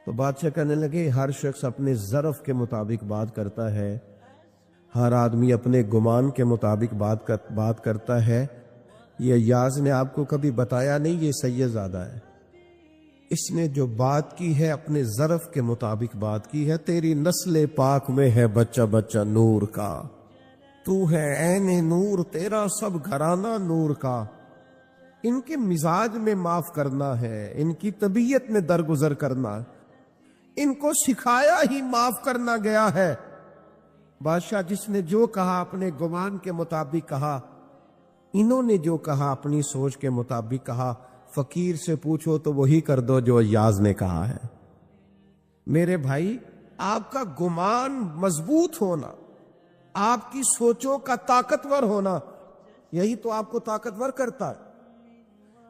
تو بادشاہ کہنے لگے ہر شخص اپنے ظرف کے مطابق بات کرتا ہے, ہر آدمی اپنے گمان کے مطابق بات کرتا ہے. یہ ایاز نے آپ کو کبھی بتایا نہیں, یہ سید زادہ ہے. اس نے جو بات کی ہے اپنے ظرف کے مطابق بات کی ہے. تیری نسل پاک میں ہے بچہ بچہ نور کا, تو ہے عین نور, تیرا سب گھرانہ نور کا. ان کے مزاج میں معاف کرنا ہے, ان کی طبیعت میں درگزر کرنا, ان کو سکھایا ہی معاف کرنا گیا ہے. بادشاہ جس نے جو کہا اپنے گمان کے مطابق کہا, انہوں نے جو کہا اپنی سوچ کے مطابق کہا. فقیر سے پوچھو تو وہی کر دو جو ایاز نے کہا ہے. میرے بھائی آپ کا گمان مضبوط ہونا, آپ کی سوچوں کا طاقتور ہونا, یہی تو آپ کو طاقتور کرتا ہے.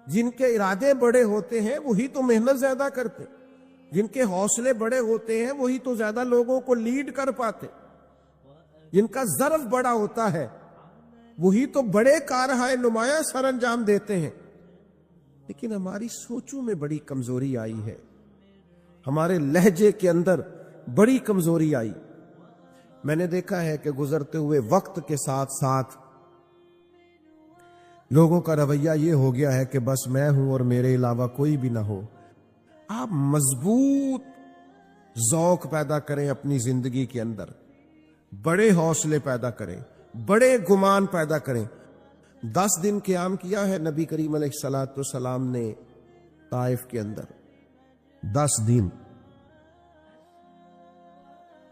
جن کے ارادے بڑے ہوتے ہیں وہی تو محنت زیادہ کرتے, جن کے حوصلے بڑے ہوتے ہیں وہی تو زیادہ لوگوں کو لیڈ کر پاتے, جن کا ظرف بڑا ہوتا ہے وہی تو بڑے کارہائے نمایاں سر انجام دیتے ہیں. لیکن ہماری سوچوں میں بڑی کمزوری آئی ہے, ہمارے لہجے کے اندر بڑی کمزوری آئی. میں نے دیکھا ہے کہ گزرتے ہوئے وقت کے ساتھ ساتھ لوگوں کا رویہ یہ ہو گیا ہے کہ بس میں ہوں اور میرے علاوہ کوئی بھی نہ ہو. آپ مضبوط ذوق پیدا کریں اپنی زندگی کے اندر, بڑے حوصلے پیدا کریں, بڑے گمان پیدا کریں. 10 دن قیام کیا ہے نبی کریم علیہ الصلوۃ والسلام نے طائف کے اندر. 10 دن.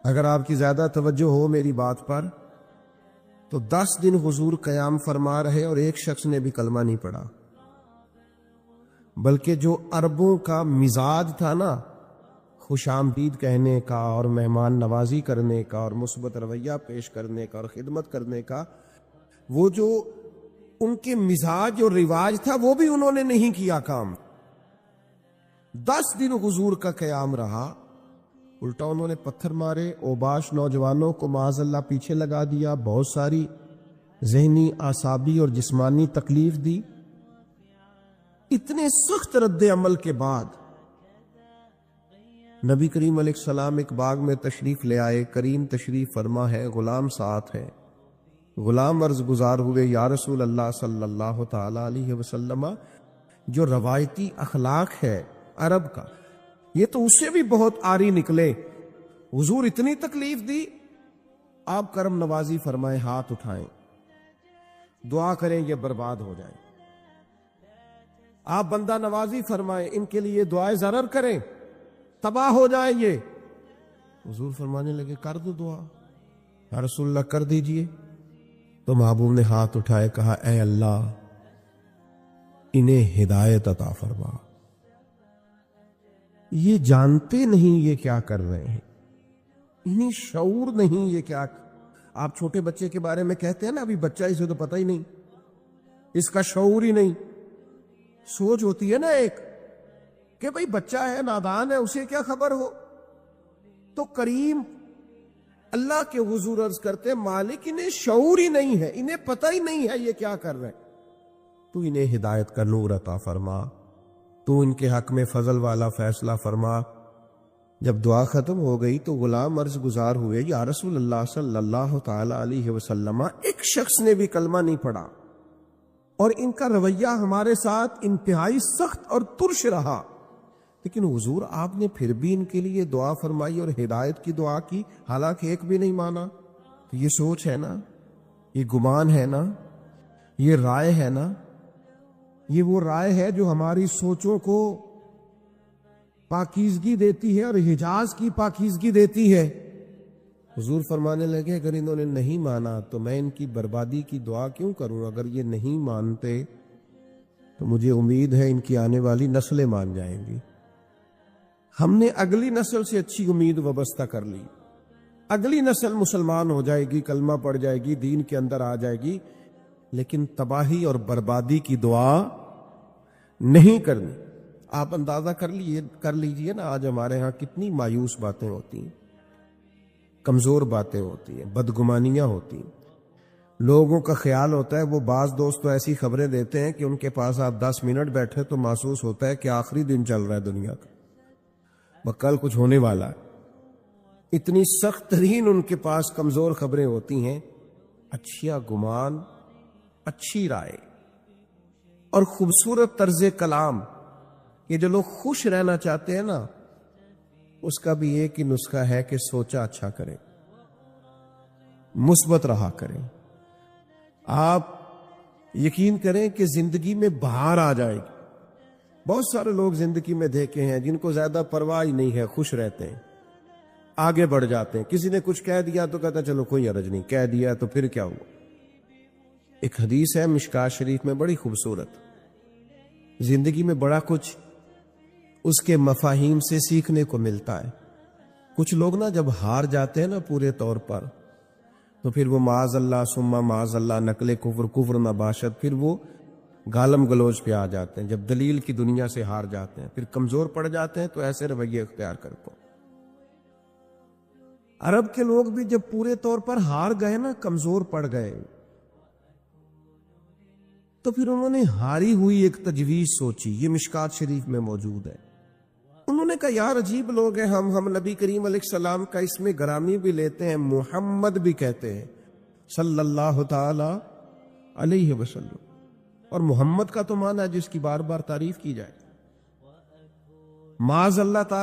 اگر آپ کی زیادہ توجہ ہو میری بات پر تو 10 دن حضور قیام فرما رہے اور ایک شخص نے بھی کلمہ نہیں پڑھا. بلکہ جو عربوں کا مزاج تھا نا, خوش آمدید کہنے کا اور مہمان نوازی کرنے کا اور مثبت رویہ پیش کرنے کا اور خدمت کرنے کا, وہ جو ان کے مزاج اور رواج تھا وہ بھی انہوں نے نہیں کیا کام. 10 دن حضور کا قیام رہا, الٹا انہوں نے پتھر مارے, اوباش نوجوانوں کو معاذ اللہ پیچھے لگا دیا, بہت ساری ذہنی اعصابی اور جسمانی تکلیف دی. اتنے سخت رد عمل کے بعد نبی کریم علیہ السلام ایک باغ میں تشریف لے آئے. کریم تشریف فرما ہے, غلام ساتھ ہے. غلام عرض گزار ہوئے, یا رسول اللہ صلی اللہ تعالی علیہ وسلم, جو روایتی اخلاق ہے عرب کا یہ تو اس سے بھی بہت آری نکلے. حضور اتنی تکلیف دی, آپ کرم نوازی فرمائے, ہاتھ اٹھائیں, دعا کریں یہ برباد ہو جائیں. آپ بندہ نوازی فرمائیں, ان کے لیے دعائیں ضرر کریں, تباہ ہو جائیں یہ. حضور فرمانے لگے کر دو دعا. یا رسول اللہ کر دیجئے. تو محبوب نے ہاتھ اٹھائے, کہا اے اللہ انہیں ہدایت عطا فرما. یہ جانتے نہیں یہ کیا کر رہے ہیں, انہیں شعور نہیں یہ کیا. آپ چھوٹے بچے کے بارے میں کہتے ہیں نا, ابھی بچہ اسے تو پتہ ہی نہیں, اس کا شعور ہی نہیں. سوچ ہوتی ہے نا ایک کہ بھئی بچہ ہے, نادان ہے, اسے کیا خبر ہو. تو کریم اللہ کے حضور عرض کرتے, مالک انہیں شعور ہی نہیں ہے, انہیں پتہ ہی نہیں ہے یہ کیا کر رہے ہیں, تو انہیں ہدایت کا نور عطا فرما, تو ان کے حق میں فضل والا فیصلہ فرما. جب دعا ختم ہو گئی تو غلام عرض گزار ہوئے, یا رسول اللہ صلی اللہ تعالی علیہ وسلم, ایک شخص نے بھی کلمہ نہیں پڑھا اور ان کا رویہ ہمارے ساتھ انتہائی سخت اور ترش رہا, لیکن حضور آپ نے پھر بھی ان کے لیے دعا فرمائی اور ہدایت کی دعا کی, حالانکہ ایک بھی نہیں مانا. تو یہ سوچ ہے نا، یہ گمان ہے نا، یہ رائے ہے نا، یہ وہ رائے ہے جو ہماری سوچوں کو پاکیزگی دیتی ہے اور حجاز کی پاکیزگی دیتی ہے۔ حضور فرمانے لگے اگر انہوں نے نہیں مانا تو میں ان کی بربادی کی دعا کیوں کروں؟ اگر یہ نہیں مانتے تو مجھے امید ہے ان کی آنے والی نسلیں مان جائیں گی۔ ہم نے اگلی نسل سے اچھی امید وابستہ کر لی، اگلی نسل مسلمان ہو جائے گی، کلمہ پڑھ جائے گی، دین کے اندر آ جائے گی، لیکن تباہی اور بربادی کی دعا نہیں کرنی۔ آپ اندازہ کر لیجئے نا آج ہمارے ہاں کتنی مایوس باتیں ہوتی ہیں، کمزور باتیں ہوتی ہیں، بدگمانیاں ہوتی ہیں۔ لوگوں کا خیال ہوتا ہے، وہ بعض دوست تو ایسی خبریں دیتے ہیں کہ ان کے پاس آپ 10 منٹ بیٹھے تو محسوس ہوتا ہے کہ آخری دن چل رہا ہے دنیا کا، کل کچھ ہونے والا ہے۔ اتنی سخت ترین ان کے پاس کمزور خبریں ہوتی ہیں۔ اچھا گمان، اچھی رائے اور خوبصورت طرز کلام، یہ جو لوگ خوش رہنا چاہتے ہیں نا، اس کا بھی ایک ہی نسخہ ہے کہ سوچا اچھا کریں، مثبت رہا کریں۔ آپ یقین کریں کہ زندگی میں بہار آ جائے گی۔ بہت سارے لوگ زندگی میں دیکھے ہیں جن کو زیادہ پرواہ ہی نہیں ہے، خوش رہتے ہیں، آگے بڑھ جاتے ہیں۔ کسی نے کچھ کہہ دیا تو کہتا چلو کوئی حرج نہیں، کہہ دیا تو پھر کیا ہوا۔ ایک حدیث ہے مشکات شریف میں بڑی خوبصورت، زندگی میں بڑا کچھ اس کے مفاہیم سے سیکھنے کو ملتا ہے۔ کچھ لوگ نا جب ہار جاتے ہیں نا پورے طور پر، تو پھر وہ معاذ اللہ ثم معاذ اللہ نقل کفر، کفر نباشت، پھر وہ گالم گلوچ پہ آ جاتے ہیں۔ جب دلیل کی دنیا سے ہار جاتے ہیں، پھر کمزور پڑ جاتے ہیں، تو ایسے رویے اختیار کرتے ہیں۔ عرب کے لوگ بھی جب پورے طور پر ہار گئے نا، کمزور پڑ گئے، تو پھر انہوں نے ہاری ہوئی ایک تجویز سوچی، یہ مشکات شریف میں موجود ہے۔ انہوں نے کہا یار عجیب لوگ ہیں، ہم نبی کریم علیہ السلام کا اس میں گرامی بھی لیتے ہیں، محمد بھی کہتے ہیں صلی اللہ تعالی علیہ وسلم، اور محمد کا تو معنی ہے جس کی بار بار تعریف کی جائے۔ معاذ اللہ تعالی